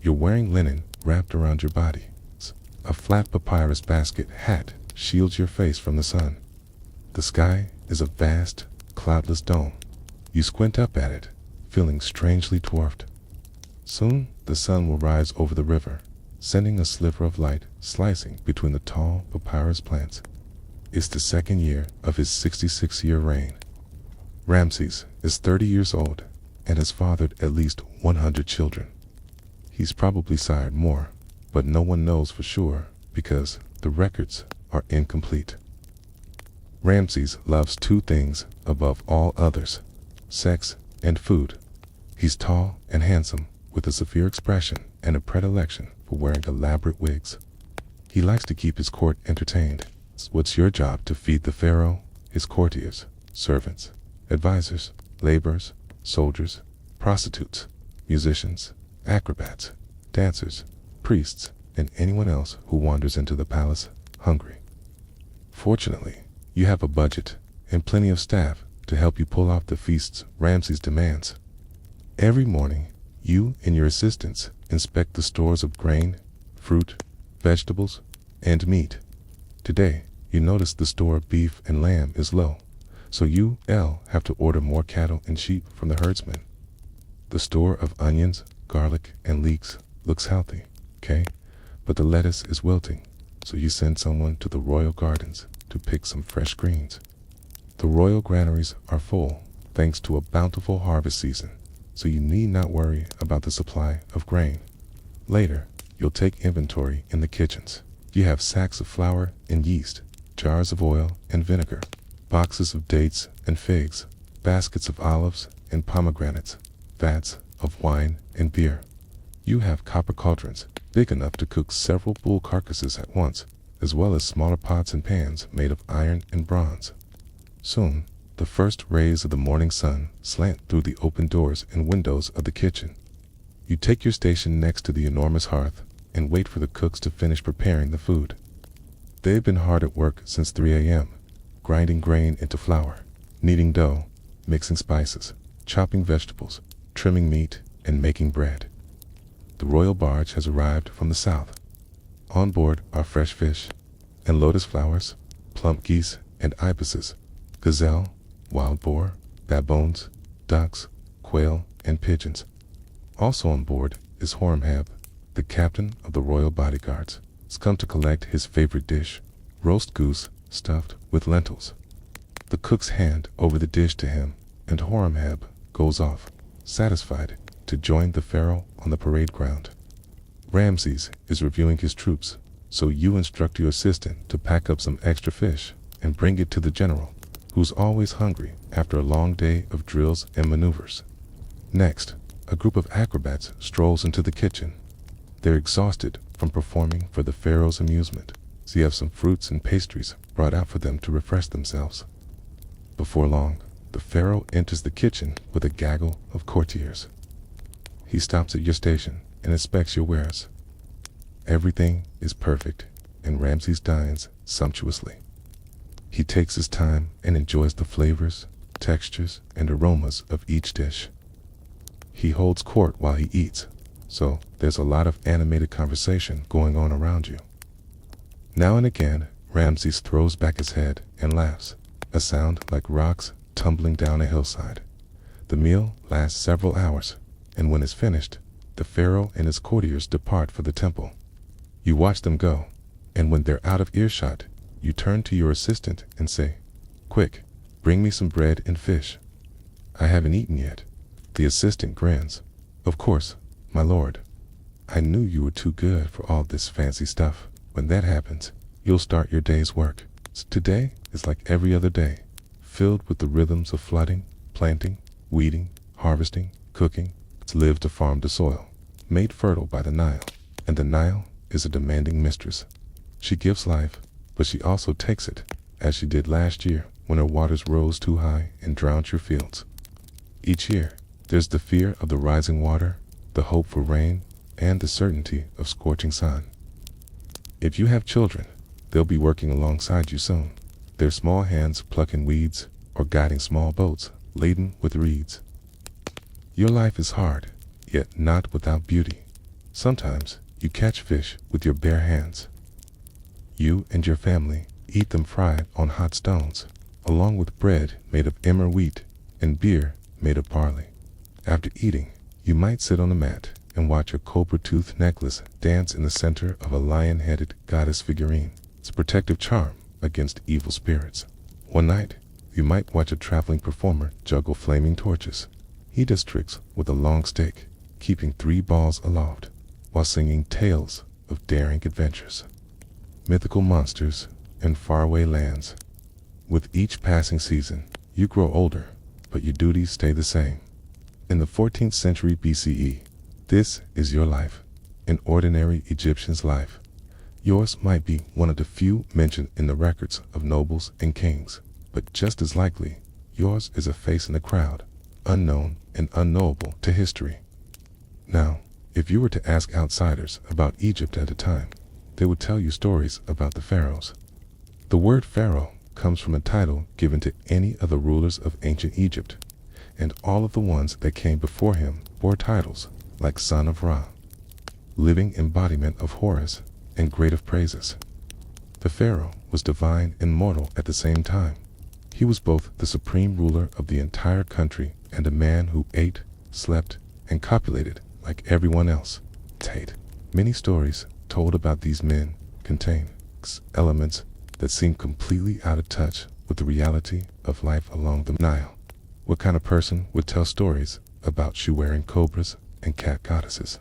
You're wearing linen wrapped around your body. A flat papyrus basket hat shields your face from the sun. The sky is a vast, cloudless dome. You squint up at it, feeling strangely dwarfed. Soon, the sun will rise over the river, sending a sliver of light slicing between the tall papyrus plants. It's the second year of his 66-year reign. Ramses is 30 years old and has fathered at least 100 children. He's probably sired more, but no one knows for sure because the records are incomplete. Ramses loves two things above all others: sex and food. He's tall and handsome, with a severe expression and a predilection for wearing elaborate wigs. He likes to keep his court entertained. What's your job? To feed the pharaoh, his courtiers, servants, advisors, laborers, soldiers, prostitutes, musicians, acrobats, dancers, priests, and anyone else who wanders into the palace hungry. Fortunately, you have a budget and plenty of staff to help you pull off the feasts Ramses demands. Every morning, you and your assistants inspect the stores of grain, fruit, vegetables, and meat. Today, you notice the store of beef and lamb is low, so you have to order more cattle and sheep from the herdsmen. The store of onions, garlic, and leeks looks healthy, okay? But the lettuce is wilting, so you send someone to the royal gardens to pick some fresh greens. The royal granaries are full, thanks to a bountiful harvest season, so you need not worry about the supply of grain. Later, you'll take inventory in the kitchens. You have sacks of flour and yeast, jars of oil and vinegar, boxes of dates and figs, baskets of olives and pomegranates, vats of wine and beer. You have copper cauldrons, big enough to cook several bull carcasses at once, as well as smaller pots and pans made of iron and bronze. Soon, the first rays of the morning sun slant through the open doors and windows of the kitchen. You take your station next to the enormous hearth and wait for the cooks to finish preparing the food. They've been hard at work since 3 a.m., grinding grain into flour, kneading dough, mixing spices, chopping vegetables, trimming meat, and making bread. The royal barge has arrived from the south. On board are fresh fish and lotus flowers, plump geese and ibises, gazelle, wild boar, baboons, ducks, quail, and pigeons. Also on board is Horemheb, the captain of the royal bodyguards. He's come to collect his favorite dish, roast goose stuffed with lentils. The cooks hand over the dish to him, and Horemheb goes off, satisfied, to join the pharaoh on the parade ground. Ramses is reviewing his troops, so you instruct your assistant to pack up some extra fish and bring it to the general, who's always hungry after a long day of drills and maneuvers. Next, a group of acrobats strolls into the kitchen. They're exhausted from performing for the pharaoh's amusement, so you have some fruits and pastries brought out for them to refresh themselves. Before long, the pharaoh enters the kitchen with a gaggle of courtiers. He stops at your station and inspects your wares. Everything is perfect, and Ramses dines sumptuously. He takes his time and enjoys the flavors, textures, and aromas of each dish. He holds court while he eats, so there's a lot of animated conversation going on around you. Now and again, Ramses throws back his head and laughs, a sound like rocks tumbling down a hillside. The meal lasts several hours, and when it's finished, the pharaoh and his courtiers depart for the temple. You watch them go, and when they're out of earshot, you turn to your assistant and say, "Quick, bring me some bread and fish. I haven't eaten yet." The assistant grins. "Of course, my lord. I knew you were too good for all this fancy stuff. When that happens, you'll start your day's work. Today is like every other day, filled with the rhythms of flooding, planting, weeding, harvesting, cooking. It's lived to farm the soil, made fertile by the Nile, and the Nile is a demanding mistress. She gives life, but she also takes it, as she did last year when her waters rose too high and drowned your fields. Each year, there's the fear of the rising water, the hope for rain, and the certainty of scorching sun. If you have children, they'll be working alongside you soon, their small hands plucking weeds or guiding small boats laden with reeds. Your life is hard, yet not without beauty. Sometimes you catch fish with your bare hands. You and your family eat them fried on hot stones, along with bread made of emmer wheat and beer made of barley. After eating, you might sit on a mat and watch a cobra-tooth necklace dance in the center of a lion-headed goddess figurine. It's a protective charm against evil spirits. One night, you might watch a traveling performer juggle flaming torches. He does tricks with a long stick, keeping 3 balls aloft, while singing tales of daring adventures, mythical monsters, and faraway lands. With each passing season, you grow older, but your duties stay the same. In the 14th century BCE, this is your life, an ordinary Egyptian's life. Yours might be one of the few mentioned in the records of nobles and kings, but just as likely, yours is a face in the crowd, unknown and unknowable to history. Now, if you were to ask outsiders about Egypt at the time, they would tell you stories about the pharaohs. The word pharaoh comes from a title given to any of the rulers of ancient Egypt, and all of the ones that came before him bore titles like son of Ra, living embodiment of Horus, and great of praises. The pharaoh was divine and mortal at the same time. He was both the supreme ruler of the entire country and a man who ate, slept, and copulated like everyone else. Many stories told about these men contain elements that seem completely out of touch with the reality of life along the Nile. What kind of person would tell stories about shoe-wearing cobras and cat goddesses?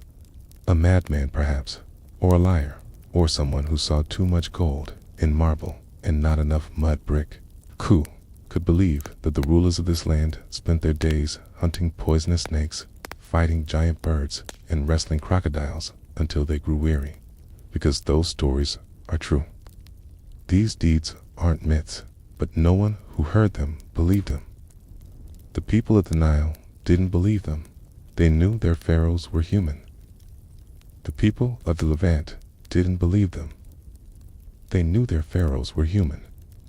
A madman, perhaps, or a liar, or someone who saw too much gold in marble and not enough mud brick. Who could believe that the rulers of this land spent their days hunting poisonous snakes, fighting giant birds, and wrestling crocodiles until they grew weary? Because those stories are true. These deeds aren't myths, but no one who heard them believed them. The people of the Nile didn't believe them. They knew their pharaohs were human. The people of the Levant didn't believe them. They knew their pharaohs were human.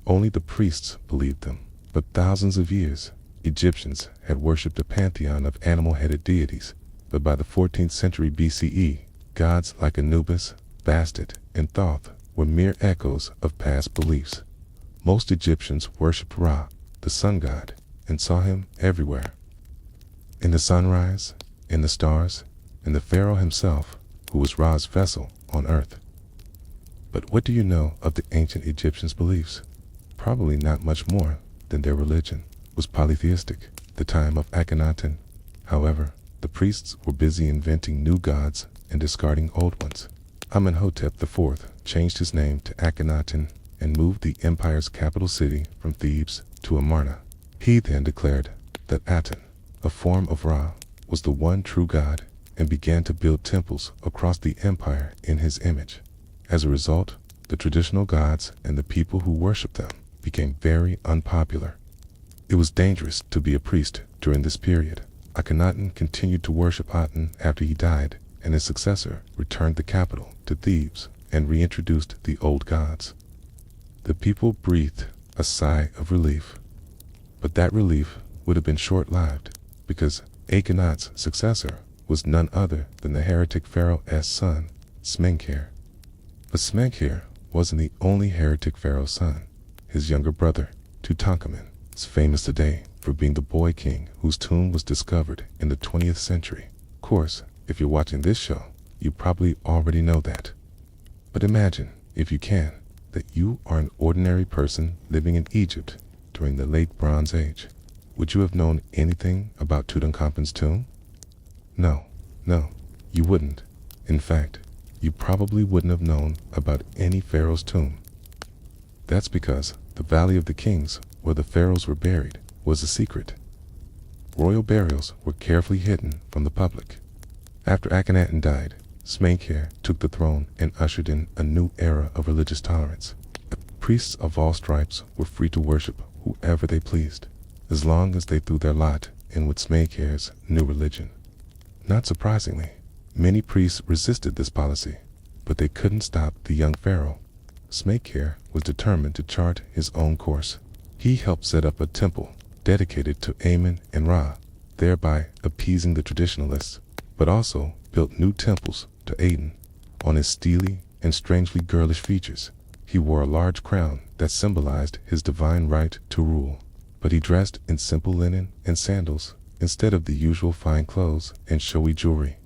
Only the priests believed them. But thousands of years, Egyptians had worshipped a pantheon of animal-headed deities. But by the 14th century BCE, gods like Anubis, Bastet, and Thoth were mere echoes of past beliefs. Most Egyptians worshipped Ra, the sun god, and saw him everywhere. In the sunrise, in the stars, in the pharaoh himself, who was Ra's vessel on earth. But what do you know of the ancient Egyptians' beliefs? Probably not much more than their religion was polytheistic. The time of Akhenaten, however, the priests were busy inventing new gods and discarding old ones. Amenhotep IV changed his name to Akhenaten and moved the empire's capital city from Thebes to Amarna. He then declared that Aten, a form of Ra, was the one true god, and began to build temples across the empire in his image. As a result, the traditional gods and the people who worshipped them became very unpopular. It was dangerous to be a priest during this period. Akhenaten continued to worship Aten after he died, and his successor returned the capital to Thebes and reintroduced the old gods. The people breathed a sigh of relief. But that relief would have been short-lived, because Akhenat's successor was none other than the heretic pharaoh's son, Smenkhare. But Smenkhare wasn't the only heretic pharaoh's son. His younger brother, Tutankhamun, is famous today for being the boy king whose tomb was discovered in the 20th century. Of course, if you're watching this show, you probably already know that. But imagine, if you can, that you are an ordinary person living in Egypt during the late Bronze Age. Would you have known anything about Tutankhamun's tomb? No, you wouldn't. In fact, you probably wouldn't have known about any pharaoh's tomb. That's because the Valley of the Kings, where the pharaohs were buried, was a secret. Royal burials were carefully hidden from the public. After Akhenaten died, Smenkhare took the throne and ushered in a new era of religious tolerance. Priests of all stripes were free to worship whoever they pleased, as long as they threw their lot in with Smenkhare's new religion. Not surprisingly, many priests resisted this policy, but they couldn't stop the young pharaoh. Smenkhare was determined to chart his own course. He helped set up a temple dedicated to Amen and Ra, thereby appeasing the traditionalists, but also built new temples to Aten. On his steely and strangely girlish features, he wore a large crown that symbolized his divine right to rule. But he dressed in simple linen and sandals instead of the usual fine clothes and showy jewelry.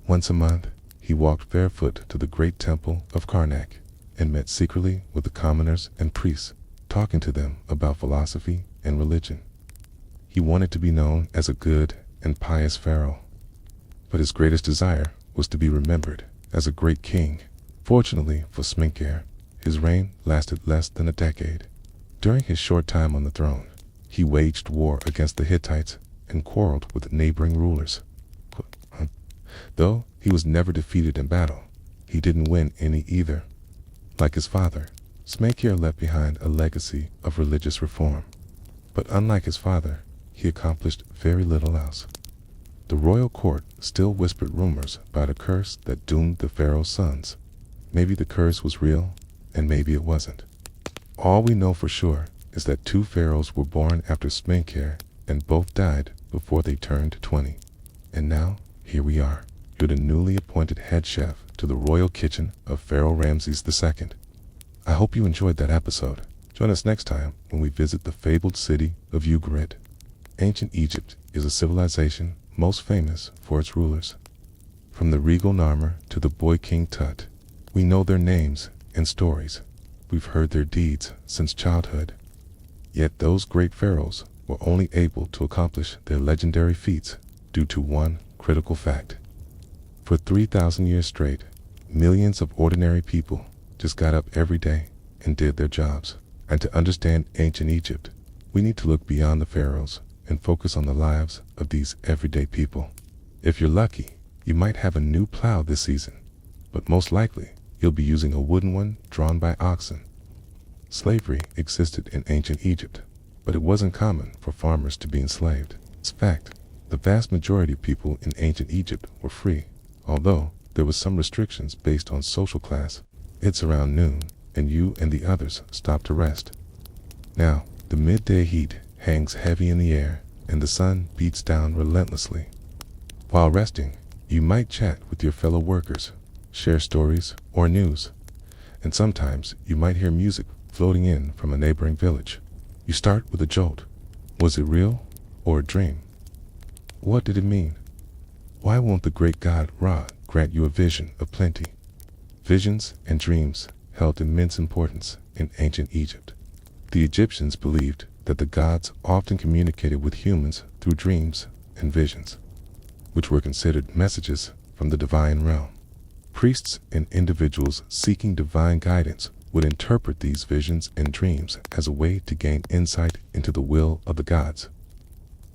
Once a month, he walked barefoot to the great temple of Karnak and met secretly with the commoners and priests, talking to them about philosophy and religion. He wanted to be known as a good and pious pharaoh, but his greatest desire was to be remembered as a great king. Fortunately for Smenkhare, his reign lasted less than a decade. During his short time on the throne, he waged war against the Hittites and quarreled with neighboring rulers. Though he was never defeated in battle, he didn't win any either. Like his father, Smenkhare left behind a legacy of religious reform. But unlike his father, he accomplished very little else. The royal court still whispered rumors about a curse that doomed the pharaoh's sons. Maybe the curse was real, and maybe it wasn't. All we know for sure is that 2 pharaohs were born after Smenkhare, and both died before they turned 20. And now, here we are. You're the newly appointed head chef to the royal kitchen of Pharaoh Ramses II. I hope you enjoyed that episode. Join us next time when we visit the fabled city of Ugarit. Ancient Egypt is a civilization most famous for its rulers. From the regal Narmer to the boy king Tut, we know their names and stories. We've heard their deeds since childhood. Yet those great pharaohs were only able to accomplish their legendary feats due to one critical fact. For 3,000 years straight, millions of ordinary people just got up every day and did their jobs. And to understand ancient Egypt, we need to look beyond the pharaohs and focus on the lives of these everyday people. If you're lucky, you might have a new plow this season, but most likely you'll be using a wooden one drawn by oxen. Slavery existed in ancient Egypt, but it wasn't common for farmers to be enslaved. In fact, the vast majority of people in ancient Egypt were free, although there was some restrictions based on social class. It's around noon, and you and the others stop to rest. Now, the midday heat hangs heavy in the air, and the sun beats down relentlessly. While resting, you might chat with your fellow workers, share stories or news, and sometimes you might hear music floating in from a neighboring village. You start with a jolt. Was it real or a dream? What did it mean? Why won't the great god Ra grant you a vision of plenty? Visions and dreams held immense importance in ancient Egypt. The Egyptians believed that the gods often communicated with humans through dreams and visions, which were considered messages from the divine realm. Priests and individuals seeking divine guidance would interpret these visions and dreams as a way to gain insight into the will of the gods.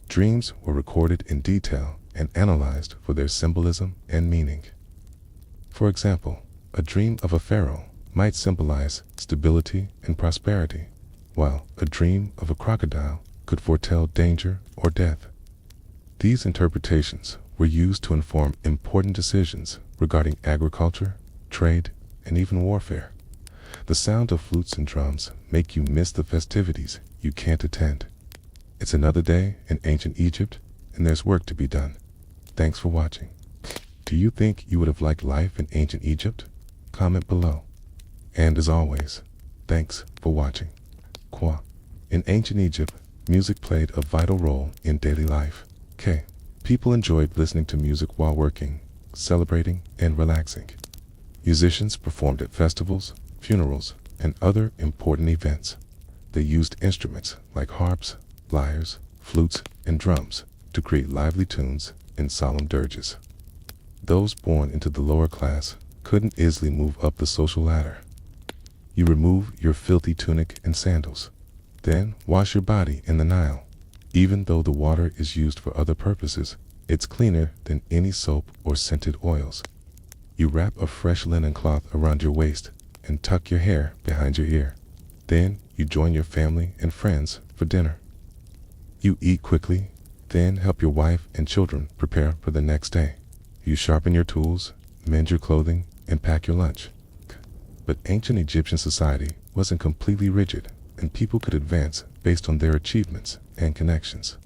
Dreams were recorded in detail and analyzed for their symbolism and meaning. For example, a dream of a pharaoh might symbolize stability and prosperity, while a dream of a crocodile could foretell danger or death. These interpretations were used to inform important decisions regarding agriculture, trade, and even warfare. The sound of flutes and drums make you miss the festivities you can't attend. It's another day in ancient Egypt, and there's work to be done. Thanks for watching. Do you think you would have liked life in ancient Egypt? Comment below. And as always, thanks for watching. In ancient Egypt, music played a vital role in daily life. People enjoyed listening to music while working, celebrating, and relaxing. Musicians performed at festivals, funerals, and other important events. They used instruments like harps, lyres, flutes, and drums to create lively tunes and solemn dirges. Those born into the lower class couldn't easily move up the social ladder. You remove your filthy tunic and sandals, then wash your body in the Nile. Even though the water is used for other purposes, it's cleaner than any soap or scented oils. You wrap a fresh linen cloth around your waist and tuck your hair behind your ear. Then you join your family and friends for dinner. You eat quickly, then help your wife and children prepare for the next day. You sharpen your tools, mend your clothing, and pack your lunch. But ancient Egyptian society wasn't completely rigid, and people could advance based on their achievements and connections.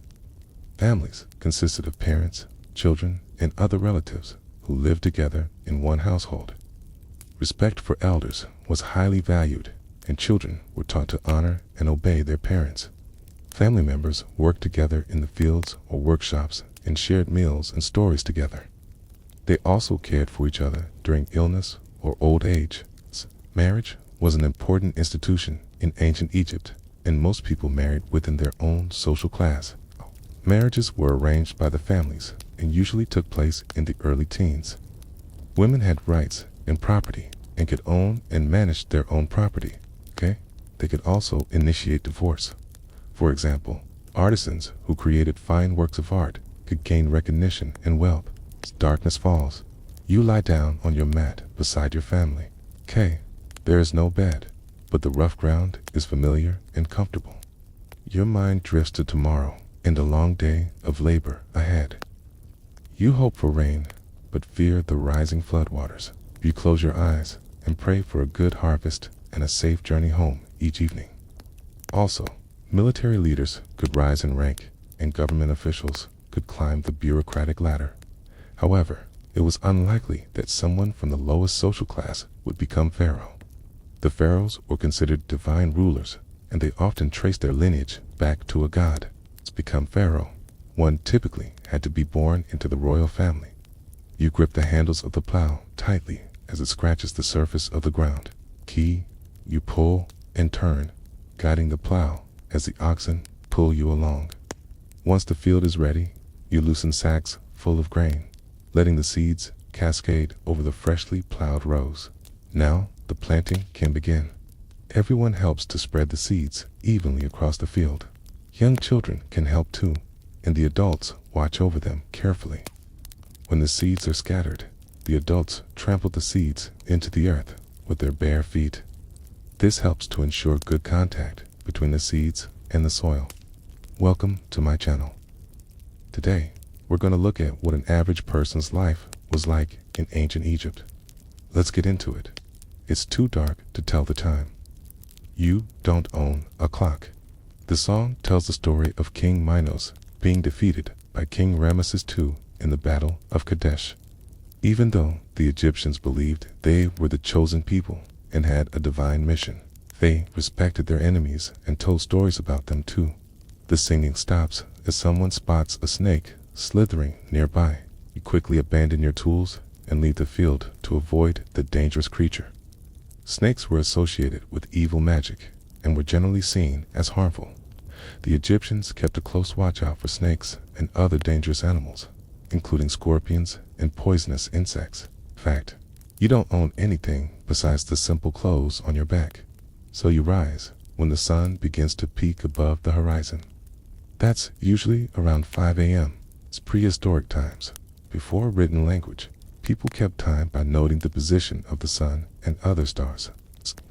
Families consisted of parents, children, and other relatives, who lived together in one household. Respect for elders was highly valued, and children were taught to honor and obey their parents. Family members worked together in the fields or workshops and shared meals and stories together. They also cared for each other during illness or old age. Marriage was an important institution in ancient Egypt, and most people married within their own social class. Marriages were arranged by the families and usually took place in the early teens. Women had rights and property and could own and manage their own property. They could also initiate divorce. For example, artisans who created fine works of art could gain recognition and wealth. As darkness falls, you lie down on your mat beside your family. There is no bed, but the rough ground is familiar and comfortable. Your mind drifts to tomorrow and a long day of labor ahead. You hope for rain, but fear the rising floodwaters. You close your eyes and pray for a good harvest and a safe journey home each evening. Also, military leaders could rise in rank, and government officials could climb the bureaucratic ladder. However, it was unlikely that someone from the lowest social class would become pharaoh. The pharaohs were considered divine rulers, and they often traced their lineage back to a god. To become pharaoh, one typically had to be born into the royal family. You grip the handles of the plow tightly as it scratches the surface of the ground. You pull and turn, guiding the plow as the oxen pull you along. Once the field is ready, you loosen sacks full of grain, letting the seeds cascade over the freshly plowed rows. Now the planting can begin. Everyone helps to spread the seeds evenly across the field. Young children can help too, and the adults watch over them carefully. When the seeds are scattered, the adults trample the seeds into the earth with their bare feet. This helps to ensure good contact between the seeds and the soil. Welcome to my channel. Today, we're going to look at what an average person's life was like in ancient Egypt. Let's get into it. It's too dark to tell the time. You don't own a clock. The song tells the story of King Minos being defeated by King Ramses II in the Battle of Kadesh. Even though the Egyptians believed they were the chosen people and had a divine mission, they respected their enemies and told stories about them too. The singing stops as someone spots a snake slithering nearby. You quickly abandon your tools and leave the field to avoid the dangerous creature. Snakes were associated with evil magic and were generally seen as harmful. The Egyptians kept a close watch out for snakes and other dangerous animals, including scorpions and poisonous insects. In fact, you don't own anything besides the simple clothes on your back, so you rise when the sun begins to peak above the horizon. That's usually around 5 a.m. It's prehistoric times. Before written language, people kept time by noting the position of the sun and other stars.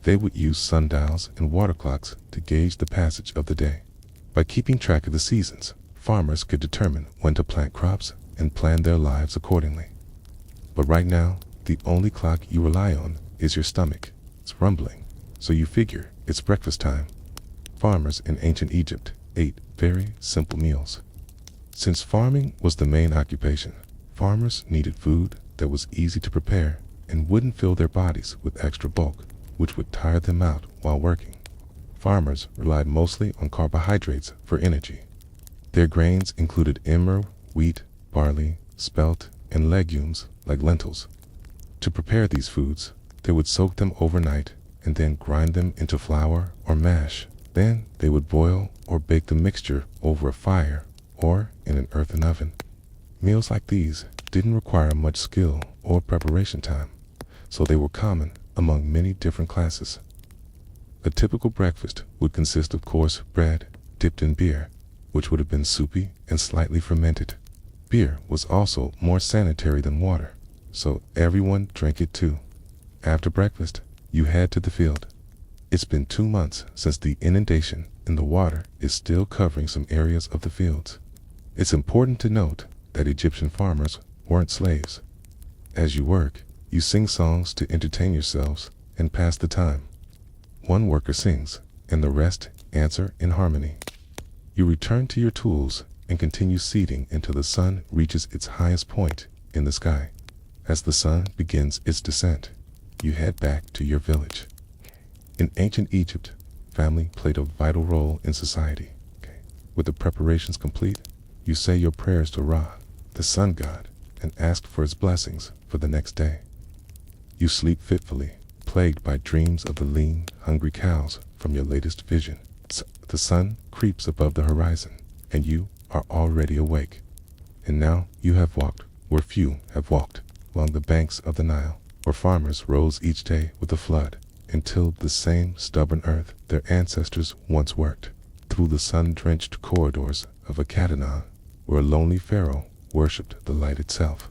They would use sundials and water clocks to gauge the passage of the day. By keeping track of the seasons, farmers could determine when to plant crops and plan their lives accordingly. But right now, the only clock you rely on is your stomach. It's rumbling, so you figure it's breakfast time. Farmers in ancient Egypt ate very simple meals. Since farming was the main occupation, farmers needed food that was easy to prepare and wouldn't fill their bodies with extra bulk, which would tire them out while working. Farmers relied mostly on carbohydrates for energy. Their grains included emmer, wheat, barley, spelt, and legumes like lentils. To prepare these foods, they would soak them overnight and then grind them into flour or mash. Then they would boil or bake the mixture over a fire or in an earthen oven. Meals like these didn't require much skill or preparation time, so they were common among many different classes. A typical breakfast would consist of coarse bread dipped in beer, which would have been soupy and slightly fermented. Beer was also more sanitary than water, so everyone drank it too. After breakfast, you head to the field. It's been 2 months since the inundation, and the water is still covering some areas of the fields. It's important to note that Egyptian farmers weren't slaves. As you work, you sing songs to entertain yourselves and pass the time. One worker sings, and the rest answer in harmony. You return to your tools and continue seeding until the sun reaches its highest point in the sky. As the sun begins its descent, you head back to your village. In ancient Egypt, family played a vital role in society. With the preparations complete, you say your prayers to Ra, the sun god, and ask for his blessings for the next day. You sleep fitfully, plagued by dreams of the lean, hungry cows from your latest vision. The sun creeps above the horizon, and you are already awake. And now you have walked where few have walked, along the banks of the Nile, where farmers rose each day with the flood, and tilled the same stubborn earth their ancestors once worked, through the sun-drenched corridors of Akhenaten, where a lonely pharaoh worshipped the light itself.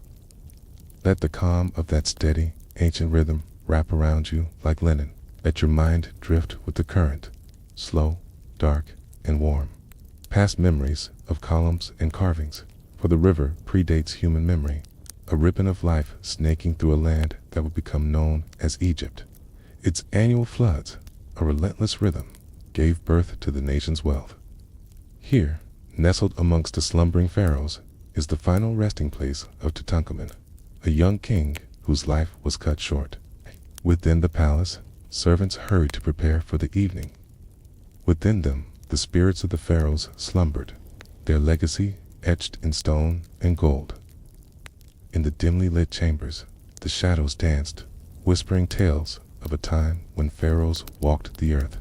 Let the calm of that steady, ancient rhythm wrap around you like linen. Let your mind drift with the current, slow, dark, and warm, past memories of columns and carvings, for the river predates human memory, a ribbon of life snaking through a land that would become known as Egypt. Its annual floods, a relentless rhythm, gave birth to the nation's wealth. Here, nestled amongst the slumbering pharaohs, is the final resting place of Tutankhamun, a young king whose life was cut short. Within the palace, servants hurried to prepare for the evening. Within them, the spirits of the pharaohs slumbered, their legacy etched in stone and gold. In the dimly lit chambers, the shadows danced, whispering tales of a time when pharaohs walked the earth.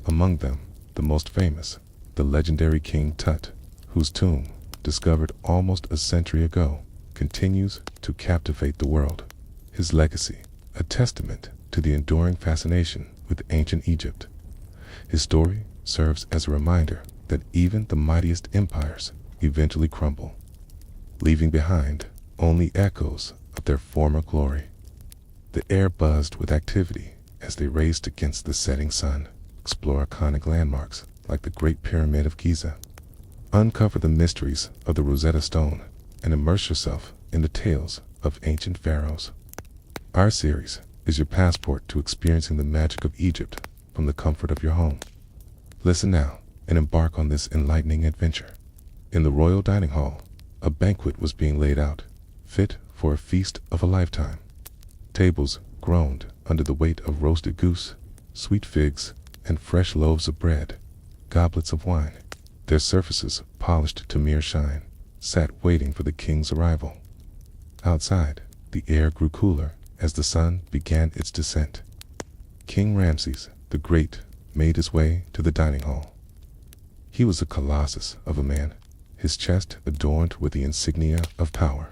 Among them, the most famous, the legendary King Tut, whose tomb, discovered almost a century ago, continues to captivate the world. His legacy, a testament to the enduring fascination with ancient Egypt. His story serves as a reminder that even the mightiest empires eventually crumble, leaving behind only echoes of their former glory. The air buzzed with activity as they raced against the setting sun, explore iconic landmarks like the Great Pyramid of Giza, uncover the mysteries of the Rosetta Stone, and immerse yourself in the tales of ancient pharaohs. Our series is your passport to experiencing the magic of Egypt from the comfort of your home. Listen now and embark on this enlightening adventure. In the royal dining hall, a banquet was being laid out, fit for a feast of a lifetime. Tables groaned under the weight of roasted goose, sweet figs, and fresh loaves of bread. Goblets of wine, their surfaces polished to mere shine, sat waiting for the king's arrival. Outside, the air grew cooler as the sun began its descent. King Ramses the Great made his way to the dining hall. He was a colossus of a man, his chest adorned with the insignia of power.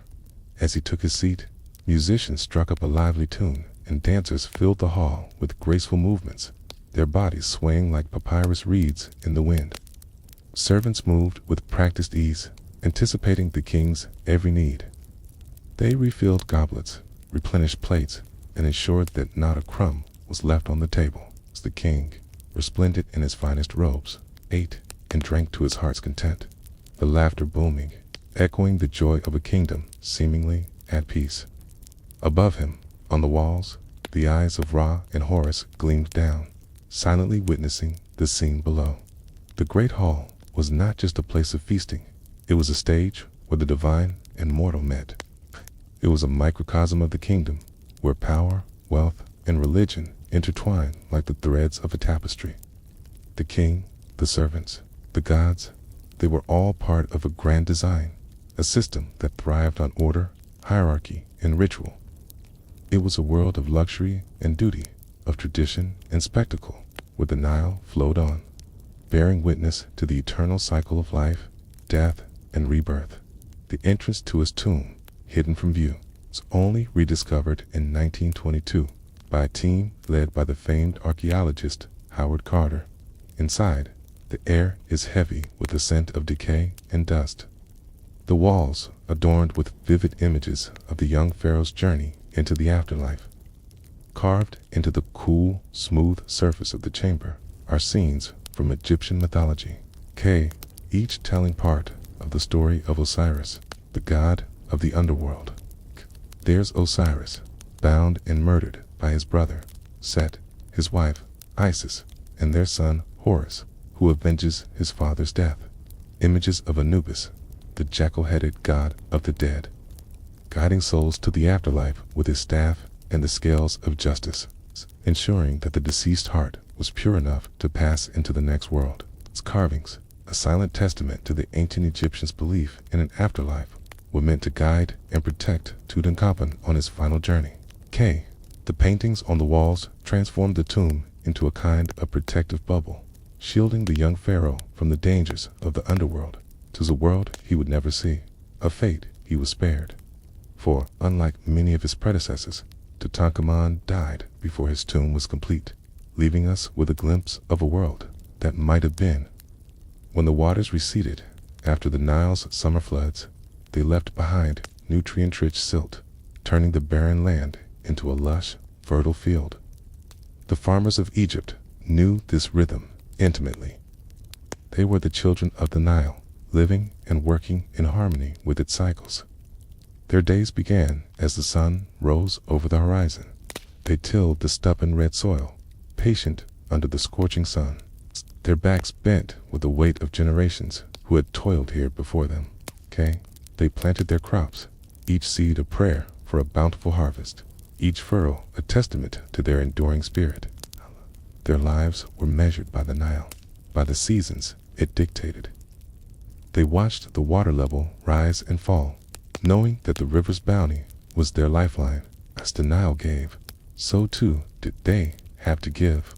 As he took his seat, musicians struck up a lively tune, and dancers filled the hall with graceful movements, their bodies swaying like papyrus reeds in the wind. Servants moved with practiced ease, anticipating the king's every need. They refilled goblets, replenished plates, and ensured that not a crumb was left on the table. As the king, resplendent in his finest robes, ate and drank to his heart's content, the laughter booming, echoing the joy of a kingdom seemingly at peace. Above him, on the walls, the eyes of Ra and Horus gleamed down, silently witnessing the scene below. The great hall was not just a place of feasting, it was a stage where the divine and mortal met. It was a microcosm of the kingdom, where power, wealth, and religion intertwined like the threads of a tapestry. The king, the servants, the gods, they were all part of a grand design, a system that thrived on order, hierarchy, and ritual. It was a world of luxury and duty, of tradition and spectacle, where the Nile flowed on, bearing witness to the eternal cycle of life, death, and rebirth. The entrance to his tomb, hidden from view, was only rediscovered in 1922 by a team led by the famed archaeologist Howard Carter. Inside, the air is heavy with the scent of decay and dust. The walls, adorned with vivid images of the young pharaoh's journey into the afterlife. Carved into the cool, smooth surface of the chamber are scenes from Egyptian mythology, each telling part of the story of Osiris, the god of the underworld. There's Osiris, bound and murdered by his brother, Set, his wife, Isis, and their son, Horus, who avenges his father's death. Images of Anubis, the jackal-headed god of the dead. guiding souls to the afterlife with his staff and the scales of justice, ensuring that the deceased heart was pure enough to pass into the next world. Its carvings, a silent testament to the ancient Egyptians' belief in an afterlife, were meant to guide and protect Tutankhamun on his final journey. The paintings on the walls transformed the tomb into a kind of protective bubble, shielding the young pharaoh from the dangers of the underworld. It was a world he would never see, a fate he was spared. For, unlike many of his predecessors, Tutankhamun died before his tomb was complete, leaving us with a glimpse of a world that might have been. When the waters receded after the Nile's summer floods, they left behind nutrient-rich silt, turning the barren land into a lush, fertile field. The farmers of Egypt knew this rhythm intimately. They were the children of the Nile, living and working in harmony with its cycles. Their days began as the sun rose over the horizon. They tilled the stubborn red soil, patient under the scorching sun, their backs bent with the weight of generations who had toiled here before them. They planted their crops, each seed a prayer for a bountiful harvest, each furrow a testament to their enduring spirit. Their lives were measured by the Nile, by the seasons it dictated. They watched the water level rise and fall, knowing that the river's bounty was their lifeline. As the Nile gave, so too did they have to give.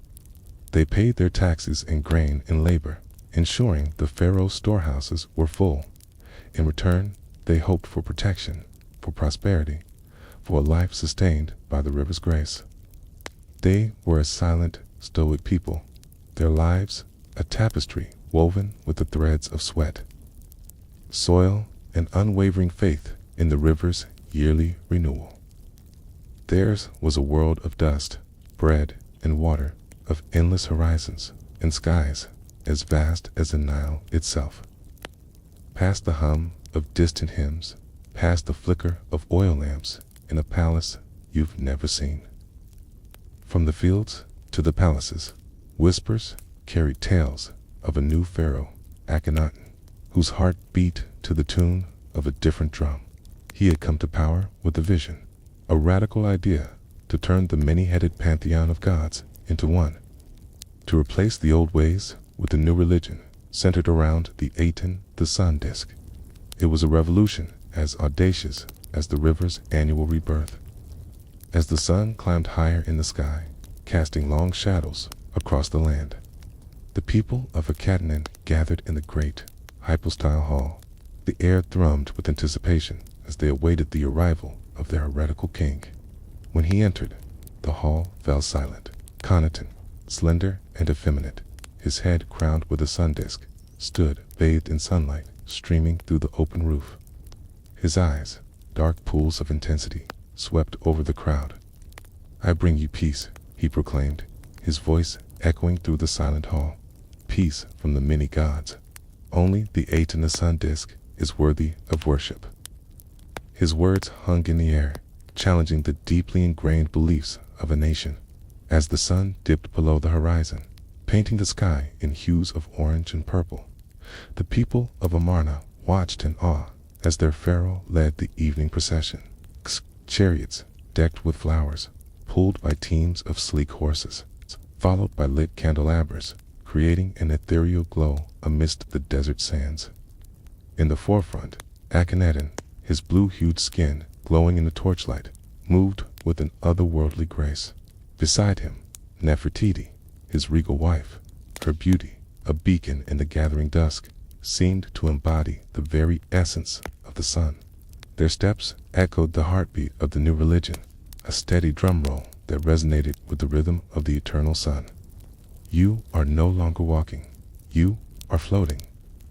They paid their taxes in grain and labor, ensuring the pharaoh's storehouses were full. In return, they hoped for protection, for prosperity, for a life sustained by the river's grace. They were a silent, stoic people, their lives a tapestry woven with the threads of sweat, soil, and unwavering faith in the river's yearly renewal. Theirs was a world of dust, bread, and water, of endless horizons and skies as vast as the Nile itself. Past the hum of distant hymns, past the flicker of oil lamps in a palace you've never seen. From the fields to the palaces, whispers carried tales of a new pharaoh, Akhenaten, whose heart beat to the tune of a different drum. He had come to power with a vision, a radical idea to turn the many-headed pantheon of gods into one, to replace the old ways with a new religion centered around the Aten, the sun disk. It was a revolution as audacious as the river's annual rebirth. As the sun climbed higher in the sky, casting long shadows across the land, the people of Akhenaten gathered in the great, hypostyle hall. The air thrummed with anticipation as they awaited the arrival of their heretical king. When he entered, the hall fell silent. Akhenaten, slender and effeminate, his head crowned with a sun disk, stood bathed in sunlight streaming through the open roof. His eyes, dark pools of intensity, swept over the crowd. "I bring you peace," he proclaimed, his voice echoing through the silent hall. "Peace from the many gods. Only the Aten, the sun disk, is worthy of worship." His words hung in the air, challenging the deeply ingrained beliefs of a nation. As the sun dipped below the horizon, painting the sky in hues of orange and purple, the people of Amarna watched in awe as their pharaoh led the evening procession. Chariots, decked with flowers, pulled by teams of sleek horses, followed by lit candelabras, creating an ethereal glow amidst the desert sands. In the forefront, Akhenaten, his blue-hued skin glowing in the torchlight, moved with an otherworldly grace. Beside him, Nefertiti, his regal wife, her beauty, a beacon in the gathering dusk, seemed to embody the very essence of the sun. Their steps echoed the heartbeat of the new religion, a steady drum roll that resonated with the rhythm of the eternal sun. You are no longer walking. You are floating,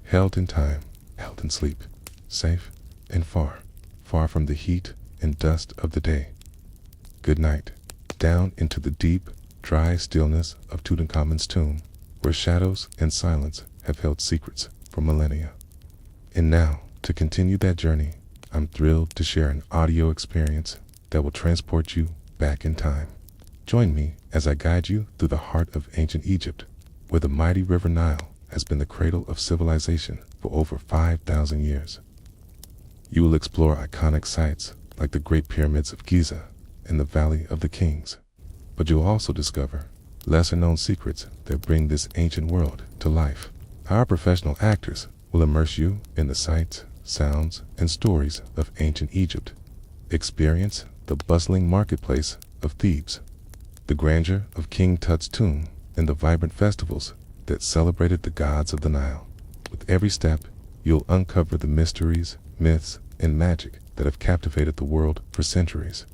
held in time, held in sleep, safe and far, far from the heat and dust of the day. Good night, down into the deep, dry stillness of Tutankhamun's tomb, where shadows and silence have held secrets for millennia. And now, to continue that journey, I'm thrilled to share an audio experience that will transport you back in time. Join me as I guide you through the heart of ancient Egypt, where the mighty river Nile has been the cradle of civilization for over 5,000 years. You will explore iconic sites like the Great Pyramids of Giza and the Valley of the Kings. But you'll also discover lesser-known secrets that bring this ancient world to life. Our professional actors will immerse you in the sights, sounds, and stories of ancient Egypt. Experience the bustling marketplace of Thebes, the grandeur of King Tut's tomb, and the vibrant festivals that celebrated the gods of the Nile. With every step, you'll uncover the mysteries, myths, and magic that have captivated the world for centuries.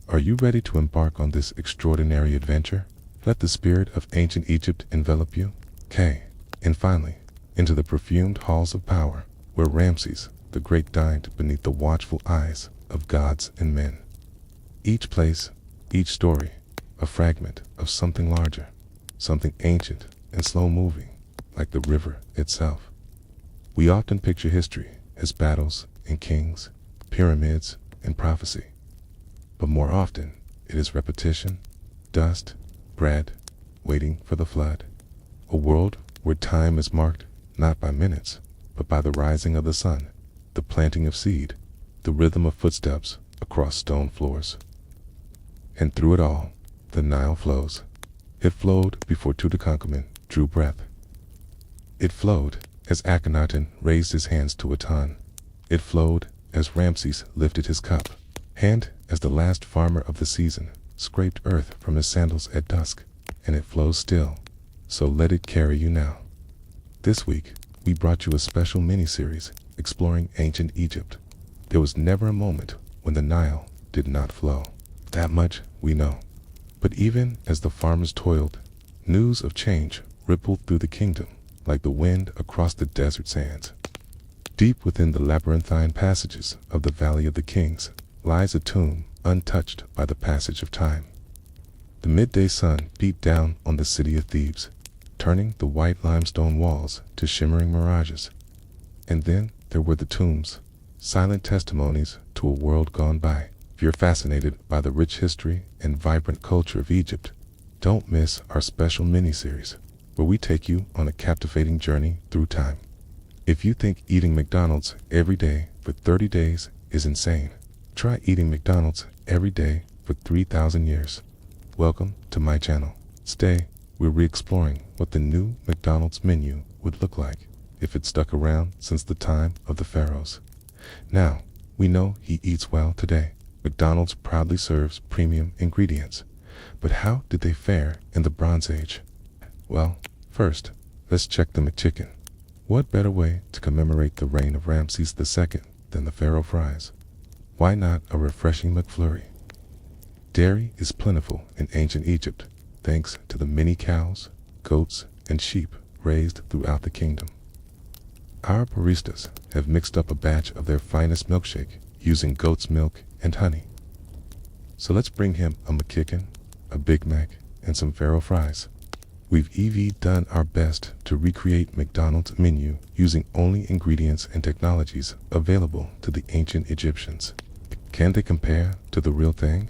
Are you ready to embark on this extraordinary adventure? Let the spirit of ancient Egypt envelop you. And finally, into the perfumed halls of power, where Ramses the Great dined beneath the watchful eyes of gods and men. Each place, each story, a fragment of something larger, something ancient and slow-moving, like the river itself. We often picture history as battles and kings, pyramids and prophecy. But more often, it is repetition, dust, bread, waiting for the flood. A world where time is marked not by minutes, but by the rising of the sun, the planting of seed, the rhythm of footsteps across stone floors. And through it all, the Nile flows. It flowed before Tutankhamun drew breath. It flowed as Akhenaten raised his hands to Aten. It flowed as Ramses lifted his cup, and as the last farmer of the season scraped earth from his sandals at dusk. And it flows still, so let it carry you now. This week, we brought you a special mini-series exploring ancient Egypt. There was never a moment when the Nile did not flow. That much we know. But even as the farmers toiled, news of change rippled through the kingdom like the wind across the desert sands. Deep within the labyrinthine passages of the Valley of the Kings lies a tomb untouched by the passage of time. The midday sun beat down on the city of Thebes, turning the white limestone walls to shimmering mirages. And then there were the tombs, silent testimonies to a world gone by. If you're fascinated by the rich history and vibrant culture of Egypt, don't miss our special mini-series, where we take you on a captivating journey through time. If you think eating McDonald's every day for 30 days is insane, try eating McDonald's every day for 3,000 years. Welcome to my channel. Today, we're re-exploring what the new McDonald's menu would look like if it stuck around since the time of the pharaohs. Now, we know he eats well today. McDonald's proudly serves premium ingredients. But how did they fare in the Bronze Age? Well, first, let's check the McChicken. What better way to commemorate the reign of Ramses II than the pharaoh fries? Why not a refreshing McFlurry? Dairy is plentiful in ancient Egypt, thanks to the many cows, goats, and sheep raised throughout the kingdom. Our baristas have mixed up a batch of their finest milkshake using goat's milk and honey. So let's bring him a McChicken, a Big Mac, and some pharaoh fries. We've done our best to recreate McDonald's menu using only ingredients and technologies available to the ancient Egyptians. Can they compare to the real thing?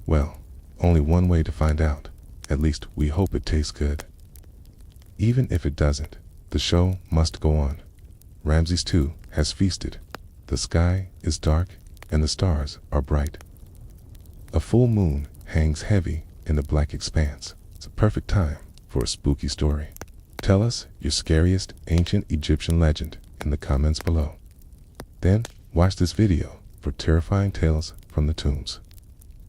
Well, only one way to find out. At least we hope it tastes good. Even if it doesn't, the show must go on. Ramses II has feasted. The sky is dark and the stars are bright. A full moon hangs heavy in the black expanse. It's a perfect time for a spooky story. Tell us your scariest ancient Egyptian legend in the comments below. Then watch this video for terrifying tales from the tombs.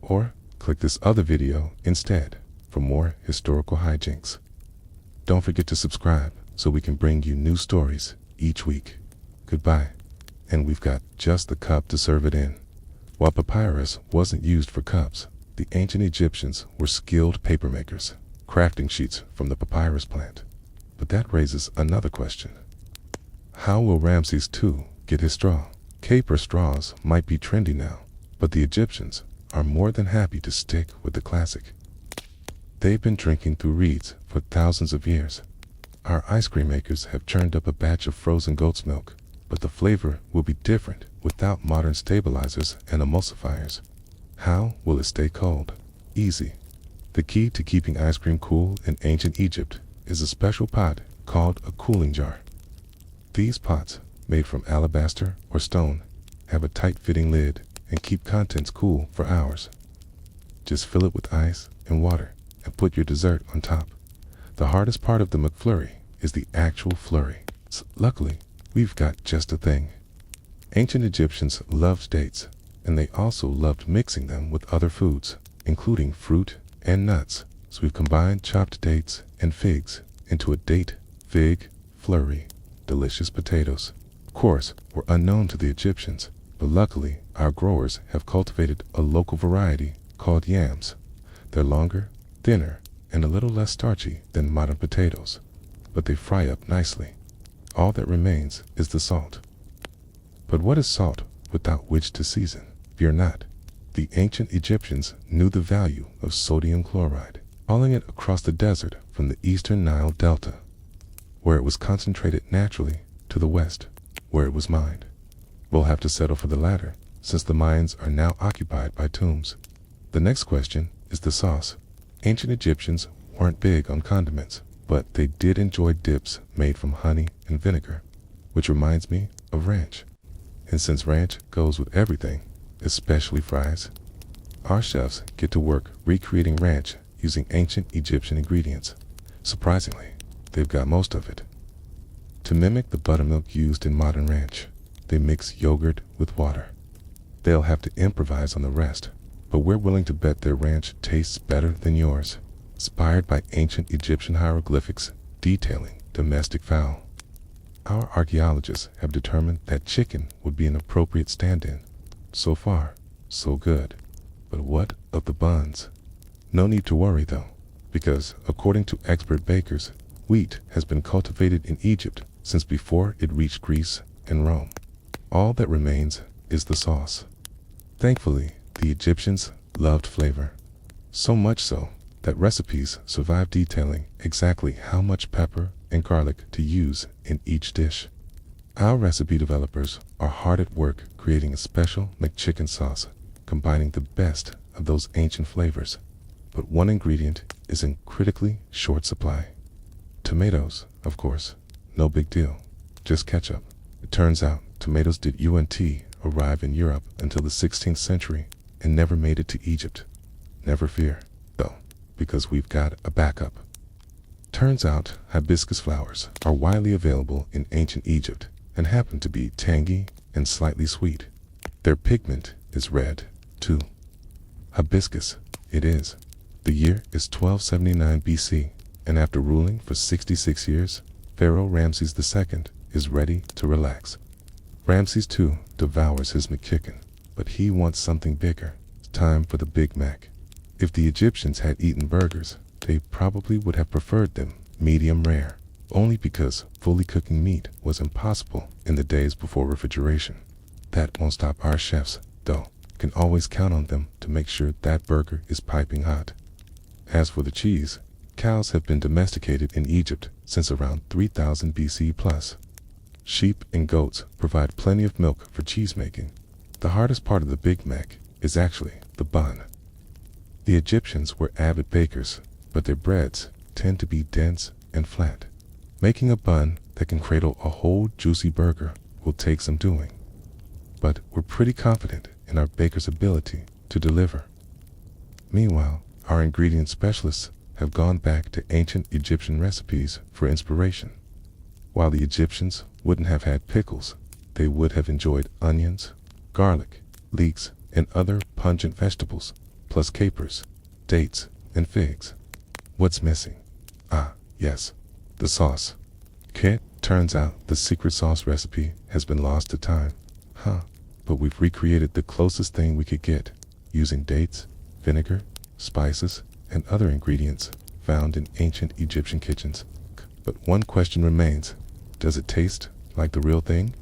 Or click this other video instead for more historical hijinks. Don't forget to subscribe so we can bring you new stories each week. Goodbye. And we've got just the cup to serve it in. While papyrus wasn't used for cups, the ancient Egyptians were skilled papermakers, crafting sheets from the papyrus plant. But that raises another question. How will Ramses II get his straw? Paper straws might be trendy now, but the Egyptians are more than happy to stick with the classic. They've been drinking through reeds for thousands of years. Our ice cream makers have churned up a batch of frozen goat's milk, but the flavor will be different without modern stabilizers and emulsifiers. How will it stay cold? Easy. The key to keeping ice cream cool in ancient Egypt is a special pot called a cooling jar. These pots, made from alabaster or stone, have a tight-fitting lid and keep contents cool for hours. Just fill it with ice and water and put your dessert on top. The hardest part of the McFlurry is the actual flurry. So luckily, we've got just a thing. Ancient Egyptians loved dates, and they also loved mixing them with other foods, including fruit and nuts. So we've combined chopped dates and figs into a date fig flurry. Delicious potatoes. Of course, were unknown to the Egyptians, but luckily our growers have cultivated a local variety called yams. They're longer, thinner, and a little less starchy than modern potatoes, but they fry up nicely. All that remains is the salt. But what is salt without which to season? Fear not. The ancient Egyptians knew the value of sodium chloride, hauling it across the desert from the eastern Nile Delta, where it was concentrated naturally, to the west, where it was mined. We'll have to settle for the latter, since the mines are now occupied by tombs. The next question is the sauce. Ancient Egyptians weren't big on condiments, but they did enjoy dips made from honey and vinegar, which reminds me of ranch. And since ranch goes with everything, especially fries, our chefs get to work recreating ranch using ancient Egyptian ingredients. Surprisingly, they've got most of it. To mimic the buttermilk used in modern ranch, they mix yogurt with water. They'll have to improvise on the rest, but we're willing to bet their ranch tastes better than yours. Inspired by ancient Egyptian hieroglyphics detailing domestic fowl, our archaeologists have determined that chicken would be an appropriate stand-in. So far, so good. But what of the buns? No need to worry though, because according to expert bakers, wheat has been cultivated in Egypt since before it reached Greece and Rome. All that remains is the sauce. Thankfully, the Egyptians loved flavor. So much so that recipes survive detailing exactly how much pepper and garlic to use in each dish. Our recipe developers are hard at work creating a special McChicken sauce, combining the best of those ancient flavors. But one ingredient is in critically short supply. Tomatoes, of course, no big deal, just ketchup. It turns out tomatoes didn't arrive in Europe until the 16th century and never made it to Egypt. Never fear, though, because we've got a backup. Turns out hibiscus flowers are widely available in ancient Egypt and happen to be tangy and slightly sweet. Their pigment is red, too. Hibiscus, it is. The year is 1279 BC, and after ruling for 66 years, Pharaoh Ramses II is ready to relax. Ramses II devours his McChicken, but he wants something bigger. It's time for the Big Mac. If the Egyptians had eaten burgers, they probably would have preferred them medium rare, only because fully cooking meat was impossible in the days before refrigeration. That won't stop our chefs, though. Can always count on them to make sure that burger is piping hot. As for the cheese, cows have been domesticated in Egypt since around 3000 BC plus. Sheep and goats provide plenty of milk for cheese making. The hardest part of the Big Mac is actually the bun. The Egyptians were avid bakers, but their breads tend to be dense and flat. Making a bun that can cradle a whole juicy burger will take some doing. But we're pretty confident in our baker's ability to deliver. Meanwhile, our ingredient specialists have gone back to ancient Egyptian recipes for inspiration. While the Egyptians wouldn't have had pickles, they would have enjoyed onions, garlic, leeks, and other pungent vegetables, plus capers, dates, and figs. What's missing? Ah, yes, the sauce. Turns out the secret sauce recipe has been lost to time. But we've recreated the closest thing we could get, using dates, vinegar, spices, and other ingredients found in ancient Egyptian kitchens. But one question remains. Does it taste like the real thing?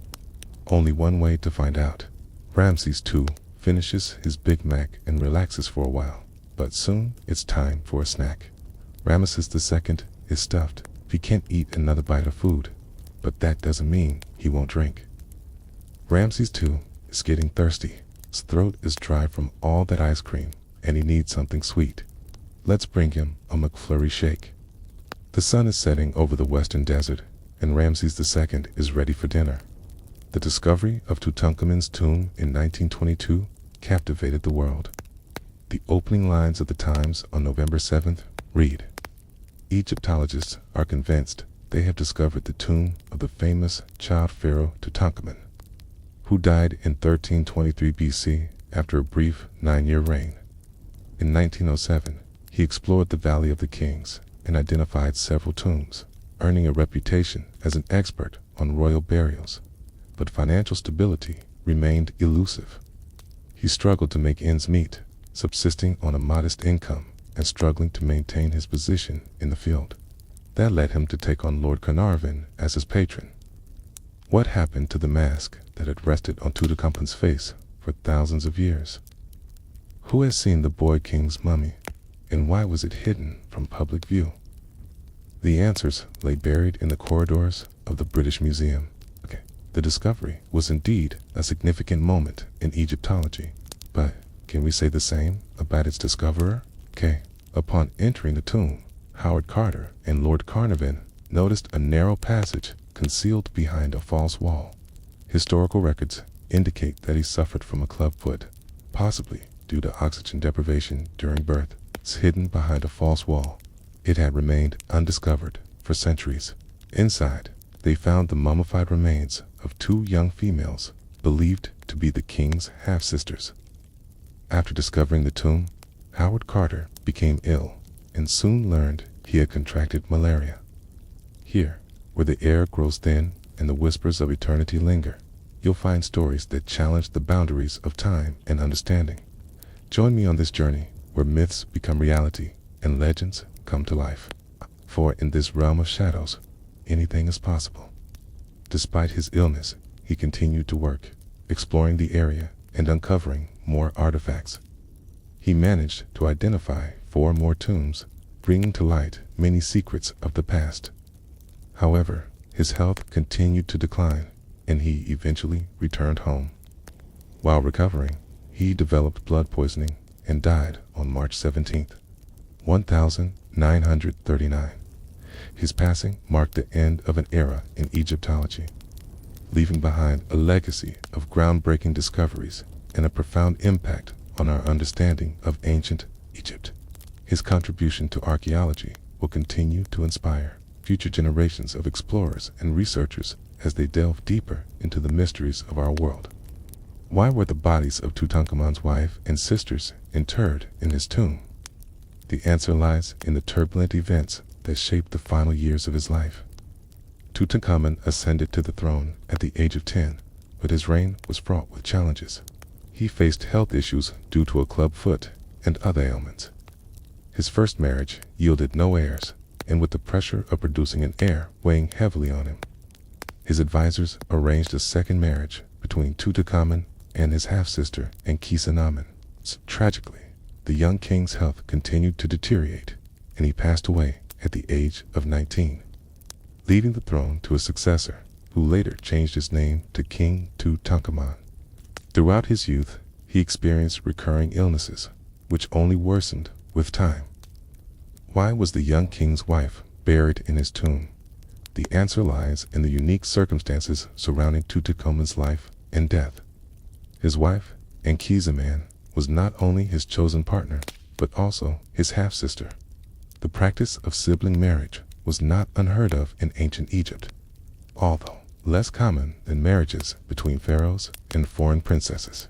Only one way to find out. Ramses II finishes his Big Mac and relaxes for a while, but soon it's time for a snack. Ramses II is stuffed. He can't eat another bite of food, but that doesn't mean he won't drink. Ramses II is getting thirsty. His throat is dry from all that ice cream, and he needs something sweet. Let's bring him a McFlurry shake. The sun is setting over the western desert, and Ramses II is ready for dinner. The discovery of Tutankhamun's tomb in 1922 captivated the world. The opening lines of the Times on November 7th read, "Egyptologists are convinced they have discovered the tomb of the famous child pharaoh Tutankhamun, who died in 1323 BC after a brief 9-year reign. In 1907, he explored the Valley of the Kings and identified several tombs, earning a reputation as an expert on royal burials, but financial stability remained elusive. He struggled to make ends meet, subsisting on a modest income and struggling to maintain his position in the field. That led him to take on Lord Carnarvon as his patron. What happened to the mask that had rested on Tutankhamun's face for thousands of years? Who has seen the boy king's mummy, and why was it hidden from public view? The answers lay buried in the corridors of the British Museum. The discovery was indeed a significant moment in Egyptology, but can we say the same about its discoverer? Upon entering the tomb, Howard Carter and Lord Carnarvon noticed a narrow passage concealed behind a false wall. Historical records indicate that he suffered from a club foot, possibly due to oxygen deprivation during birth. It's hidden behind a false wall. It had remained undiscovered for centuries. Inside, they found the mummified remains of 2 young females, believed to be the king's half-sisters. After discovering the tomb, Howard Carter became ill and soon learned he had contracted malaria. Here, where the air grows thin and the whispers of eternity linger, you'll find stories that challenge the boundaries of time and understanding. Join me on this journey where myths become reality and legends come to life. For in this realm of shadows, anything is possible. Despite his illness, he continued to work, exploring the area and uncovering more artifacts. He managed to identify 4 more tombs, bringing to light many secrets of the past. However, his health continued to decline, and he eventually returned home. While recovering, he developed blood poisoning and died on March 17, 1939. His passing marked the end of an era in Egyptology, leaving behind a legacy of groundbreaking discoveries and a profound impact on our understanding of ancient Egypt. His contribution to archaeology will continue to inspire future generations of explorers and researchers as they delve deeper into the mysteries of our world. Why were the bodies of Tutankhamun's wife and sisters interred in his tomb? The answer lies in the turbulent events that shaped the final years of his life. Tutankhamun ascended to the throne at the age of 10, but his reign was fraught with challenges. He faced health issues due to a club foot and other ailments. His first marriage yielded no heirs, and with the pressure of producing an heir weighing heavily on him, his advisors arranged a second marriage between Tutankhamun and his half-sister Akhenaten. Tragically, the young king's health continued to deteriorate, and he passed away at the age of 19, leaving the throne to a successor, who later changed his name to King Tutankhamun. Throughout his youth, he experienced recurring illnesses, which only worsened with time. Why was the young king's wife buried in his tomb? The answer lies in the unique circumstances surrounding Tutankhamun's life and death. His wife, Akhenaten, was not only his chosen partner, but also his half-sister. The practice of sibling marriage was not unheard of in ancient Egypt, although less common than marriages between pharaohs and foreign princesses.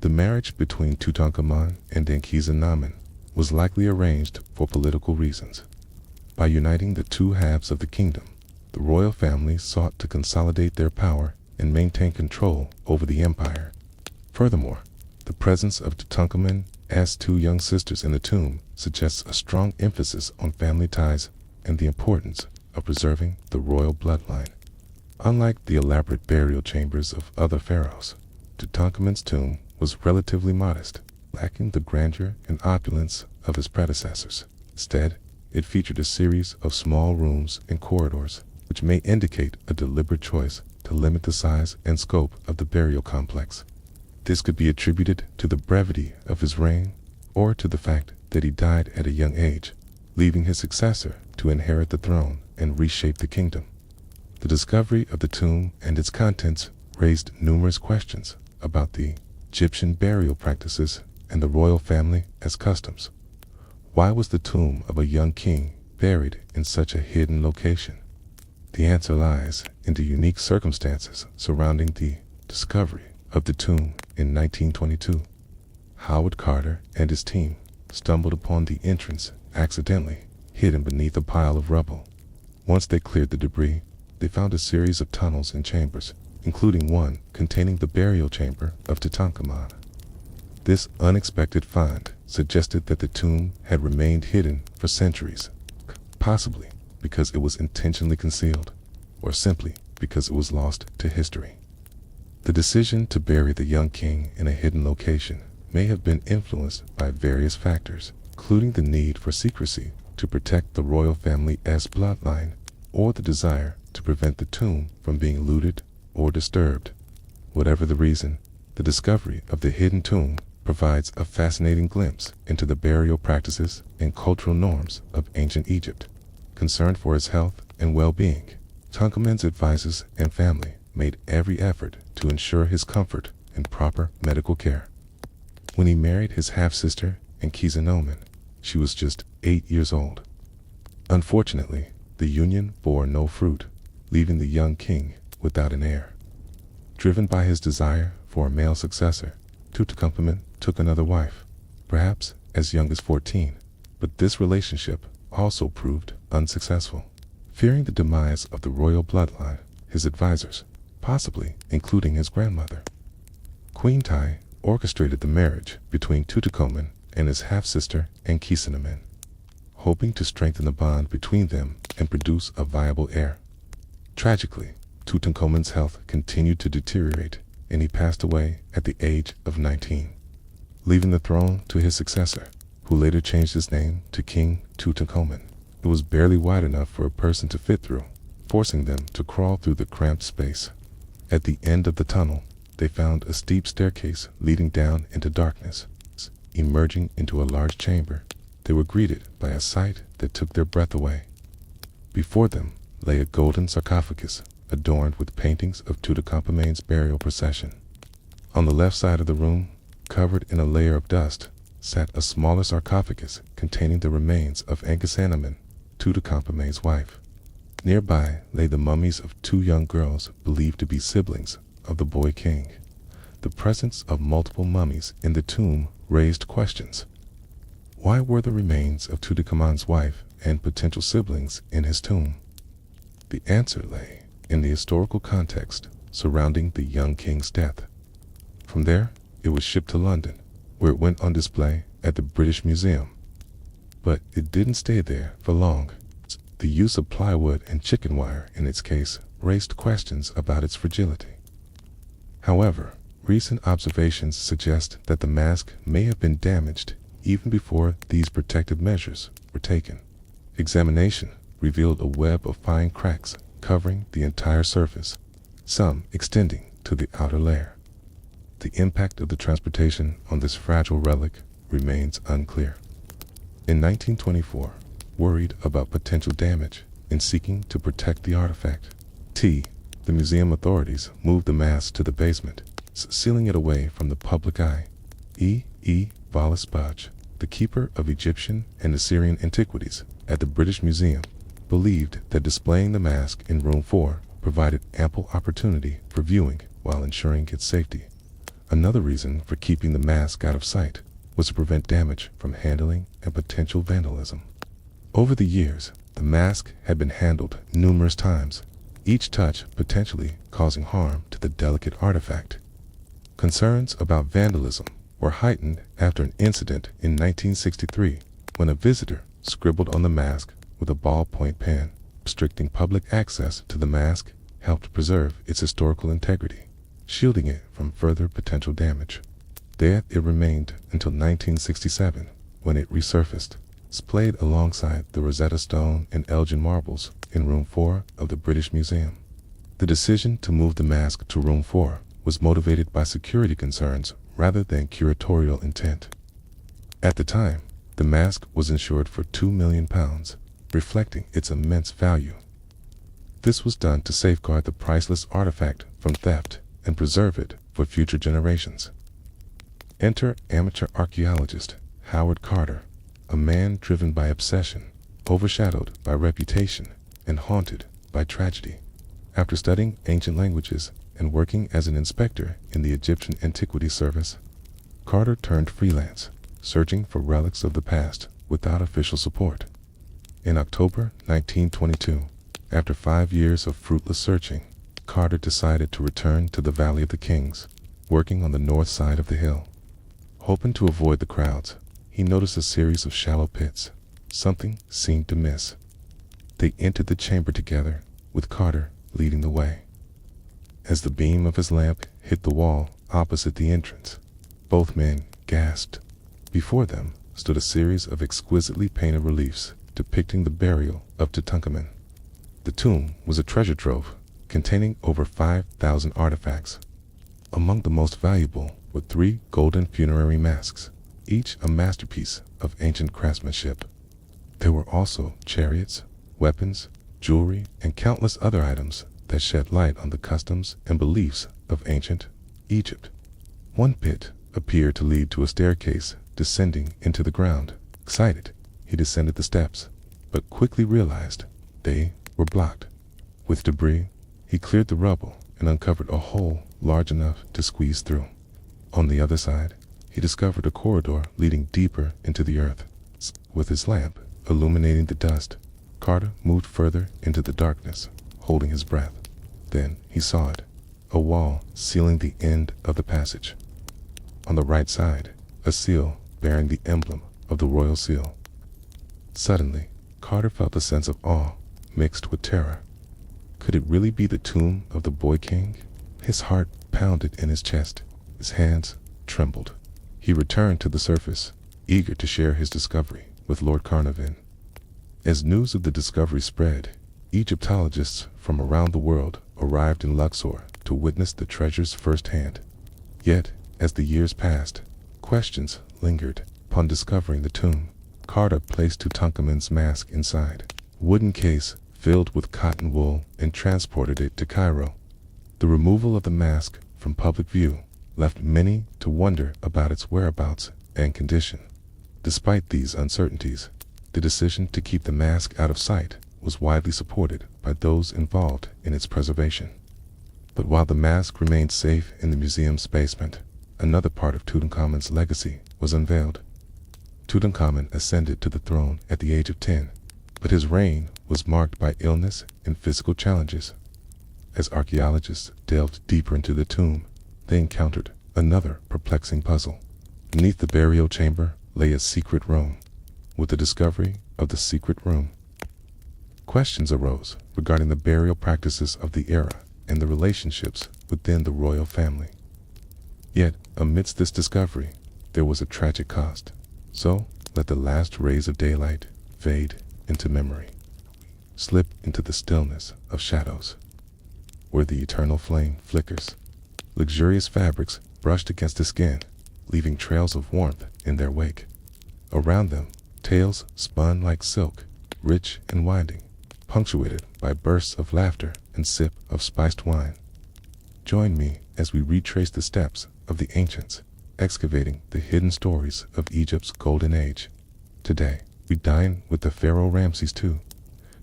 The marriage between Tutankhamun and Akhenaten was likely arranged for political reasons. By uniting the two halves of the kingdom, the royal family sought to consolidate their power and maintain control over the empire. Furthermore, the presence of Tutankhamun's 2 young sisters in the tomb suggests a strong emphasis on family ties and the importance of preserving the royal bloodline. Unlike the elaborate burial chambers of other pharaohs, Tutankhamun's tomb was relatively modest, lacking the grandeur and opulence of his predecessors. Instead, it featured a series of small rooms and corridors, which may indicate a deliberate choice to limit the size and scope of the burial complex. This could be attributed to the brevity of his reign, or to the fact that he died at a young age, leaving his successor to inherit the throne and reshape the kingdom. The discovery of the tomb and its contents raised numerous questions about the Egyptian burial practices and the royal family as customs. Why was the tomb of a young king buried in such a hidden location? The answer lies in the unique circumstances surrounding the discovery of the tomb in 1922. Howard Carter and his team stumbled upon the entrance accidentally, hidden beneath a pile of rubble. Once they cleared the debris, they found a series of tunnels and chambers, including one containing the burial chamber of Tutankhamun. This unexpected find suggested that the tomb had remained hidden for centuries, possibly because it was intentionally concealed, or simply because it was lost to history. The decision to bury the young king in a hidden location may have been influenced by various factors, including the need for secrecy to protect the royal family's bloodline, or the desire to prevent the tomb from being looted or disturbed. Whatever the reason, the discovery of the hidden tomb provides a fascinating glimpse into the burial practices and cultural norms of ancient Egypt. Concerned for his health and well-being, Tutankhamun's advisors and family made every effort to ensure his comfort and proper medical care. When he married his half-sister Akhenaten, she was just 8 years old. Unfortunately, the union bore no fruit, leaving the young king without an heir. Driven by his desire for a male successor, Tutankhamun took another wife, perhaps as young as 14, but this relationship also proved unsuccessful. Fearing the demise of the royal bloodline, his advisors, possibly including his grandmother, Queen Tai, orchestrated the marriage between Tutankhamun and his half-sister Akhenaten, hoping to strengthen the bond between them and produce a viable heir. Tragically, Tutankhamun's health continued to deteriorate, and he passed away at the age of 19, leaving the throne to his successor, who later changed his name to King Tutankhamun. It was barely wide enough for a person to fit through, forcing them to crawl through the cramped space. At the end of the tunnel, they found a steep staircase leading down into darkness. Emerging into a large chamber, they were greeted by a sight that took their breath away. Before them lay a golden sarcophagus adorned with paintings of Tutankhamun's burial procession. On the left side of the room, covered in a layer of dust, sat a smaller sarcophagus containing the remains of Akhenaten, Tutankhamun's wife. Nearby lay the mummies of 2 young girls believed to be siblings of the boy king. The presence of multiple mummies in the tomb raised questions. Why were the remains of Tutankhamun's wife and potential siblings in his tomb? The answer lay in the historical context surrounding the young king's death. From there, it was shipped to London, where it went on display at the British Museum. But it didn't stay there for long. The use of plywood and chicken wire in its case raised questions about its fragility. However, recent observations suggest that the mask may have been damaged even before these protective measures were taken. Examination revealed a web of fine cracks covering the entire surface, some extending to the outer layer. The impact of the transportation on this fragile relic remains unclear. In 1924, worried about potential damage in seeking to protect the artifact, the museum authorities moved the mask to the basement, sealing it away from the public eye. Valis, the keeper of Egyptian and Assyrian antiquities at the British Museum, believed that displaying the mask in room 4 provided ample opportunity for viewing while ensuring its safety. Another reason for keeping the mask out of sight was to prevent damage from handling and potential vandalism. Over the years, the mask had been handled numerous times, each touch potentially causing harm to the delicate artifact. Concerns about vandalism were heightened after an incident in 1963 when a visitor scribbled on the mask with a ballpoint pen. Restricting public access to the mask helped preserve its historical integrity, shielding it from further potential damage. There it remained until 1967, when it resurfaced, displayed alongside the Rosetta Stone and Elgin marbles in room 4 of the British Museum. The decision to move the mask to room 4 was motivated by security concerns rather than curatorial intent. At the time, the mask was insured for £2 million, reflecting its immense value. This was done to safeguard the priceless artifact from theft and preserve it for future generations. Enter amateur archaeologist Howard Carter, a man driven by obsession, overshadowed by reputation, and haunted by tragedy. After studying ancient languages and working as an inspector in the Egyptian Antiquities Service, Carter turned freelance, searching for relics of the past without official support. In October 1922, after 5 years of fruitless searching, Carter decided to return to the Valley of the Kings, working on the north side of the hill. Hoping to avoid the crowds, he noticed a series of shallow pits. Something seemed to miss. They entered the chamber together, with Carter leading the way. As the beam of his lamp hit the wall opposite the entrance, both men gasped. Before them stood a series of exquisitely painted reliefs depicting the burial of Tutankhamun. The tomb was a treasure trove containing over 5,000 artifacts. Among the most valuable were 3 golden funerary masks, each a masterpiece of ancient craftsmanship. There were also chariots, weapons, jewelry, and countless other items that shed light on the customs and beliefs of ancient Egypt. One pit appeared to lead to a staircase descending into the ground. Excited, he descended the steps, but quickly realized they were blocked. With debris, he cleared the rubble and uncovered a hole large enough to squeeze through. On the other side, he discovered a corridor leading deeper into the earth. With his lamp illuminating the dust, Carter moved further into the darkness, holding his breath. Then he saw it, a wall sealing the end of the passage. On the right side, a seal bearing the emblem of the royal seal. Suddenly, Carter felt a sense of awe mixed with terror. Could it really be the tomb of the boy king? His heart pounded in his chest. His hands trembled. He returned to the surface, eager to share his discovery with Lord Carnarvon. As news of the discovery spread, Egyptologists from around the world arrived in Luxor to witness the treasures firsthand. Yet, as the years passed, questions lingered. Upon discovering the tomb, Carter placed Tutankhamun's mask inside a wooden case filled with cotton wool and transported it to Cairo. The removal of the mask from public view left many to wonder about its whereabouts and condition. Despite these uncertainties, the decision to keep the mask out of sight was widely supported by those involved in its preservation. But while the mask remained safe in the museum's basement, another part of Tutankhamun's legacy was unveiled. Tutankhamun ascended to the throne at the age of 10, but his reign was marked by illness and physical challenges. As archaeologists delved deeper into the tomb, they encountered another perplexing puzzle. Beneath the burial chamber lay a secret room. With the discovery of the secret room, questions arose regarding the burial practices of the era and the relationships within the royal family. Yet, amidst this discovery, there was a tragic cost. So, let the last rays of daylight fade into memory, slip into the stillness of shadows, where the eternal flame flickers. Luxurious fabrics brushed against the skin, leaving trails of warmth in their wake. Around them, tales spun like silk, rich and winding, punctuated by bursts of laughter and sip of spiced wine. Join me as we retrace the steps of the ancients, excavating the hidden stories of Egypt's golden age. Today, we dine with the pharaoh Ramses II.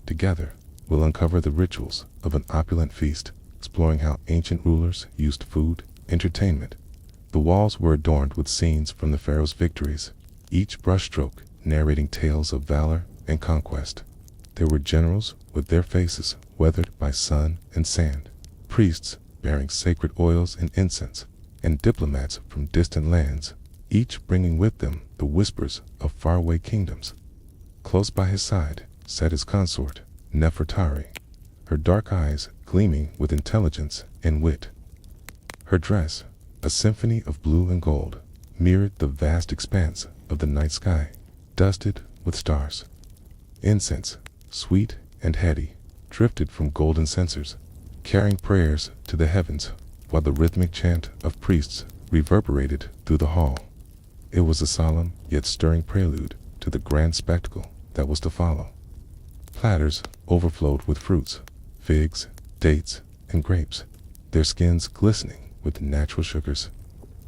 Together, we'll uncover the rituals of an opulent feast, exploring how ancient rulers used food, entertainment. The walls were adorned with scenes from the pharaoh's victories, each brushstroke narrating tales of valor and conquest. There were generals with their faces weathered by sun and sand, priests bearing sacred oils and incense, and diplomats from distant lands, each bringing with them the whispers of faraway kingdoms. Close by his side sat his consort, Nefertari, her dark eyes gleaming with intelligence and wit. Her dress, a symphony of blue and gold, mirrored the vast expanse of the night sky, dusted with stars. Incense, sweet and heady, drifted from golden censers, carrying prayers to the heavens, while the rhythmic chant of priests reverberated through the hall. It was a solemn yet stirring prelude to the grand spectacle that was to follow. Platters overflowed with fruits, figs, dates, and grapes, their skins glistening with natural sugars.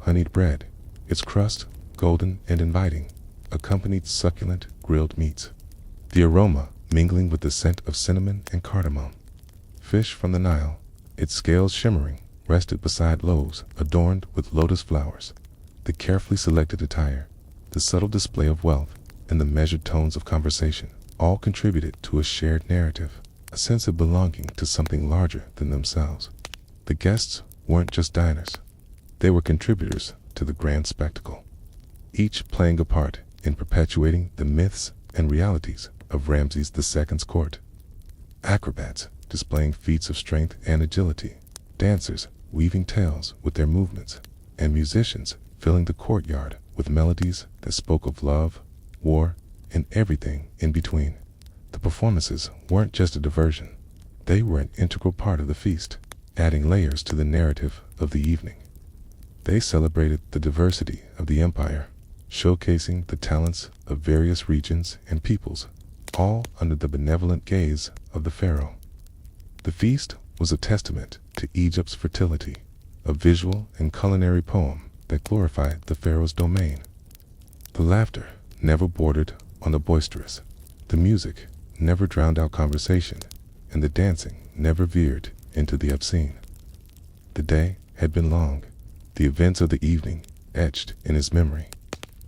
Honeyed bread, its crust golden and inviting, accompanied succulent grilled meats, the aroma mingling with the scent of cinnamon and cardamom. Fish from the Nile, its scales shimmering, rested beside loaves adorned with lotus flowers. The carefully selected attire, the subtle display of wealth, and the measured tones of conversation all contributed to a shared narrative, a sense of belonging to something larger than themselves. The guests weren't just diners. They were contributors to the grand spectacle, each playing a part in perpetuating the myths and realities of Ramses II's court. Acrobats displaying feats of strength and agility, dancers weaving tales with their movements, and musicians filling the courtyard with melodies that spoke of love, war, and everything in between. The performances weren't just a diversion. They were an integral part of the feast, adding layers to the narrative of the evening. They celebrated the diversity of the empire, showcasing the talents of various regions and peoples, all under the benevolent gaze of the pharaoh. The feast was a testament to Egypt's fertility, a visual and culinary poem that glorified the pharaoh's domain. The laughter never bordered on the boisterous, the music never drowned out conversation, and the dancing never veered into the obscene. The day had been long, the events of the evening etched in his memory.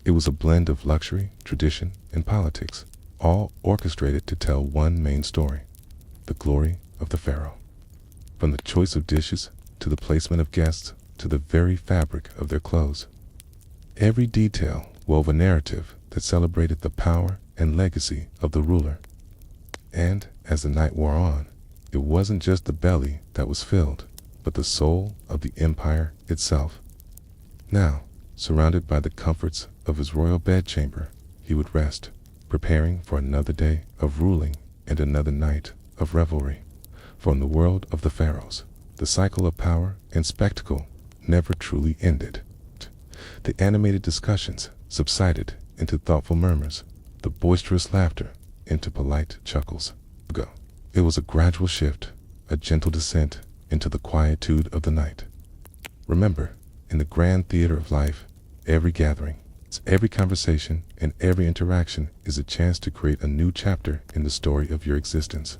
It was a blend of luxury, tradition, and politics, all orchestrated to tell one main story: the glory of the pharaoh. From the choice of dishes, to the placement of guests, to the very fabric of their clothes, every detail wove a narrative that celebrated the power and legacy of the ruler. And as the night wore on, it wasn't just the belly that was filled, but the soul of the empire itself. Now, surrounded by the comforts of his royal bedchamber, he would rest, preparing for another day of ruling and another night of revelry. For in the world of the pharaohs, the cycle of power and spectacle never truly ended. The animated discussions subsided into thoughtful murmurs, the boisterous laughter into polite chuckles. It was a gradual shift, a gentle descent into the quietude of the night. Remember, in the grand theater of life, every gathering, every conversation, and every interaction is a chance to create a new chapter in the story of your existence.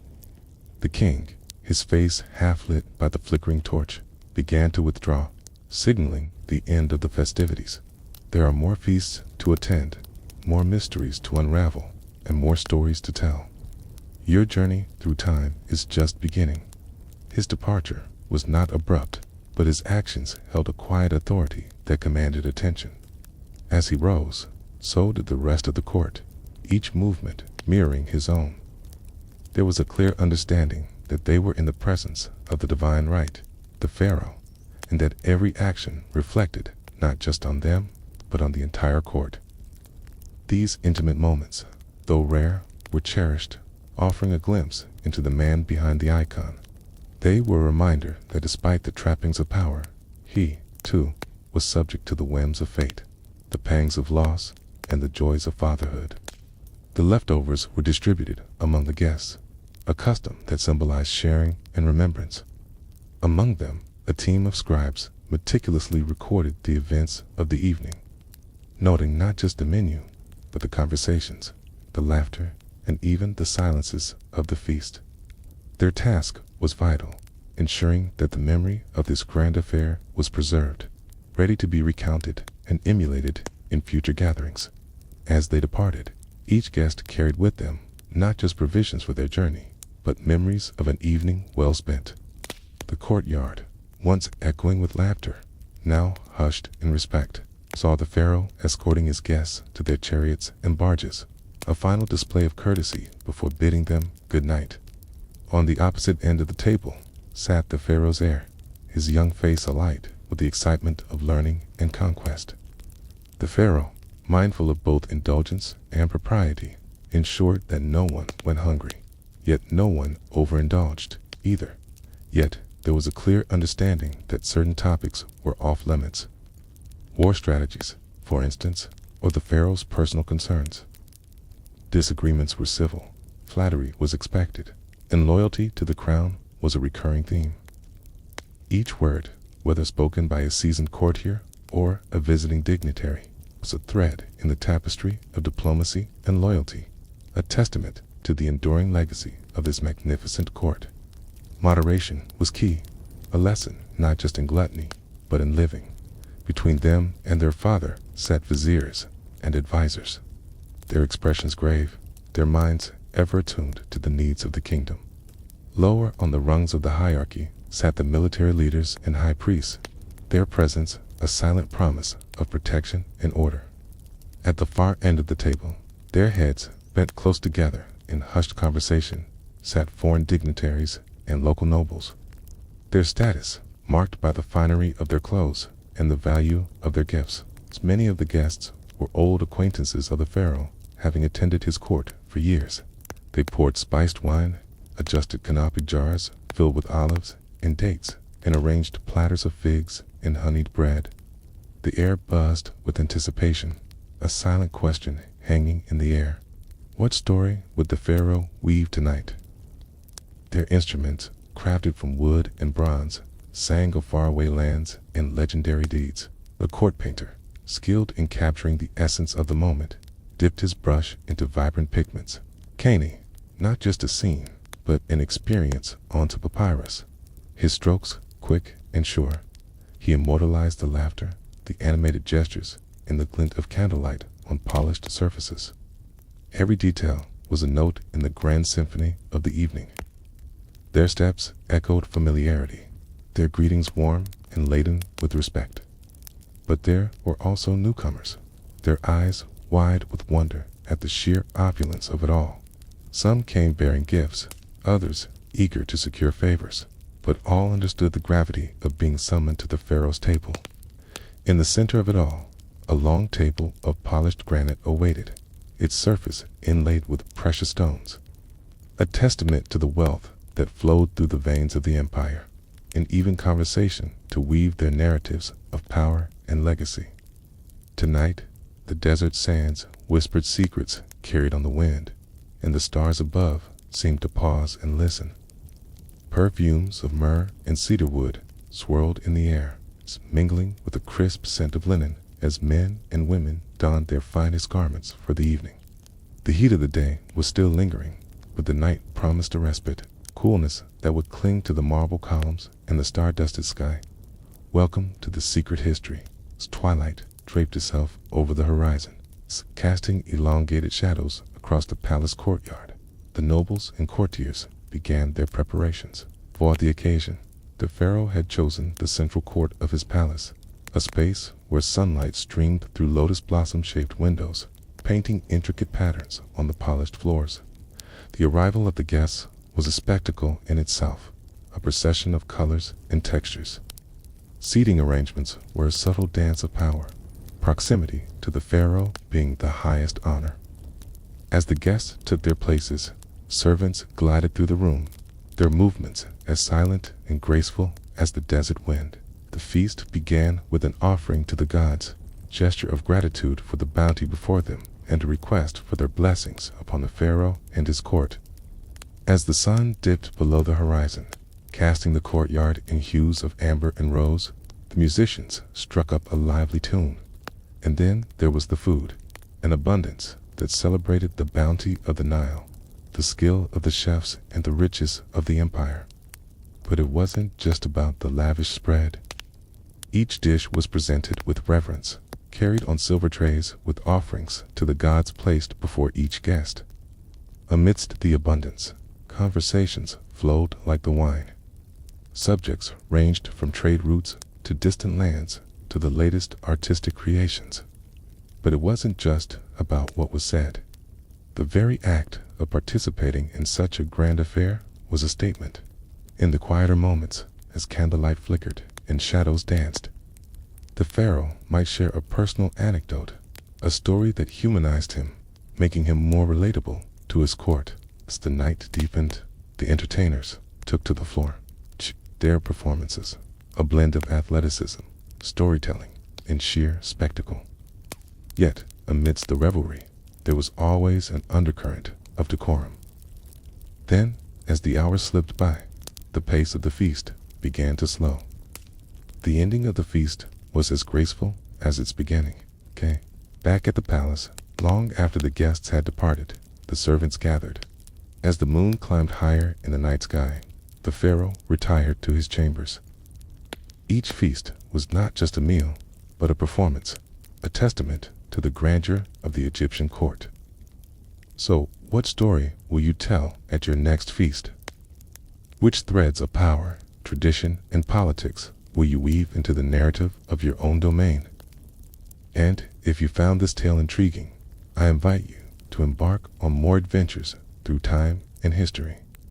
The king, his face half lit by the flickering torch, began to withdraw, signaling the end of the festivities. There are more feasts to attend, more mysteries to unravel, and more stories to tell. Your journey through time is just beginning. His departure was not abrupt, but his actions held a quiet authority that commanded attention. As he rose, so did the rest of the court, each movement mirroring his own. There was a clear understanding that they were in the presence of the divine right, the pharaoh, and that every action reflected not just on them, but on the entire court. These intimate moments, though rare, were cherished, offering a glimpse into the man behind the icon. They were a reminder that despite the trappings of power, he, too, was subject to the whims of fate, the pangs of loss, and the joys of fatherhood. The leftovers were distributed among the guests, a custom that symbolized sharing and remembrance. Among them, a team of scribes meticulously recorded the events of the evening, noting not just the menu, but the conversations, the laughter, and even the silences of the feast. Their task was vital, ensuring that the memory of this grand affair was preserved, ready to be recounted and emulated in future gatherings. As they departed, each guest carried with them not just provisions for their journey, but memories of an evening well spent. The courtyard, once echoing with laughter, now hushed in respect, saw the pharaoh escorting his guests to their chariots and barges, a final display of courtesy before bidding them good night. On the opposite end of the table sat the pharaoh's heir, his young face alight with the excitement of learning and conquest. The pharaoh, mindful of both indulgence and propriety, ensured that no one went hungry, yet no one overindulged either. Yet there was a clear understanding that certain topics were off limits. War strategies, for instance, or the pharaoh's personal concerns. Disagreements were civil, flattery was expected, and loyalty to the crown was a recurring theme. Each word, whether spoken by a seasoned courtier or a visiting dignitary was a thread in the tapestry of diplomacy and loyalty, a testament to the enduring legacy of this magnificent court. Moderation was key, a lesson not just in gluttony, but in living. Between them and their father sat viziers and advisors, their expressions grave, their minds ever attuned to the needs of the kingdom. Lower on the rungs of the hierarchy sat the military leaders and high priests, their presence a silent promise of protection and order. At the far end of the table, their heads bent close together in hushed conversation, sat foreign dignitaries and local nobles, their status marked by the finery of their clothes and the value of their gifts. Many of the guests were old acquaintances of the pharaoh, having attended his court for years. They poured spiced wine, adjusted canopy jars filled with olives and dates, and arranged platters of figs and honeyed bread. The air buzzed with anticipation, a silent question hanging in the air. What story would the pharaoh weave tonight? Their instruments, crafted from wood and bronze, sang of faraway lands and legendary deeds. The court painter, skilled in capturing the essence of the moment, dipped his brush into vibrant pigments, caning not just a scene, but an experience onto papyrus. His strokes, quick and sure, he immortalized the laughter, the animated gestures, and the glint of candlelight on polished surfaces. Every detail was a note in the grand symphony of the evening. Their steps echoed familiarity, their greetings warm and laden with respect. But there were also newcomers, their eyes wide with wonder at the sheer opulence of it all. Some came bearing gifts, others eager to secure favors, but all understood the gravity of being summoned to the pharaoh's table. In the center of it all, a long table of polished granite awaited, its surface inlaid with precious stones, a testament to the wealth that flowed through the veins of the empire, an even conversation to weave their narratives of power and legacy. Tonight, the desert sands whispered secrets carried on the wind, and the stars above seemed to pause and listen. Perfumes of myrrh and cedarwood swirled in the air, mingling with the crisp scent of linen as men and women donned their finest garments for the evening. The heat of the day was still lingering, but the night promised a respite, coolness that would cling to the marble columns and the star-dusted sky. Welcome to the secret history. Twilight draped itself over the horizon, casting elongated shadows across the palace courtyard. The nobles and courtiers began their preparations. For the occasion, the pharaoh had chosen the central court of his palace, a space where sunlight streamed through lotus blossom-shaped windows, painting intricate patterns on the polished floors. The arrival of the guests was a spectacle in itself, a procession of colors and textures. Seating arrangements were a subtle dance of power, proximity to the pharaoh being the highest honor. As the guests took their places, servants glided through the room, their movements as silent and graceful as the desert wind. The feast began with an offering to the gods, gesture of gratitude for the bounty before them, and a request for their blessings upon the pharaoh and his court. As the sun dipped below the horizon, casting the courtyard in hues of amber and rose, the musicians struck up a lively tune. And then there was the food, an abundance that celebrated the bounty of the Nile, the skill of the chefs and the riches of the empire. But it wasn't just about the lavish spread. Each dish was presented with reverence, carried on silver trays with offerings to the gods placed before each guest. Amidst the abundance, conversations flowed like the wine. Subjects ranged from trade routes to distant lands to the latest artistic creations. But it wasn't just about what was said. The very act of participating in such a grand affair was a statement. In the quieter moments, as candlelight flickered and shadows danced, the pharaoh might share a personal anecdote, a story that humanized him, making him more relatable to his court. As the night deepened, the entertainers took to the floor. Their performances, a blend of athleticism, storytelling, and sheer spectacle. Yet, amidst the revelry, there was always an undercurrent of decorum. Then, as the hours slipped by, the pace of the feast began to slow. The ending of the feast was as graceful as its beginning. Okay. Back at the palace, long after the guests had departed, the servants gathered. As the moon climbed higher in the night sky, the pharaoh retired to his chambers. Each feast was not just a meal, but a performance, a testament to the grandeur of the Egyptian court. So, what story will you tell at your next feast? Which threads of power, tradition, and politics will you weave into the narrative of your own domain? And if you found this tale intriguing, I invite you to embark on more adventures through time and history.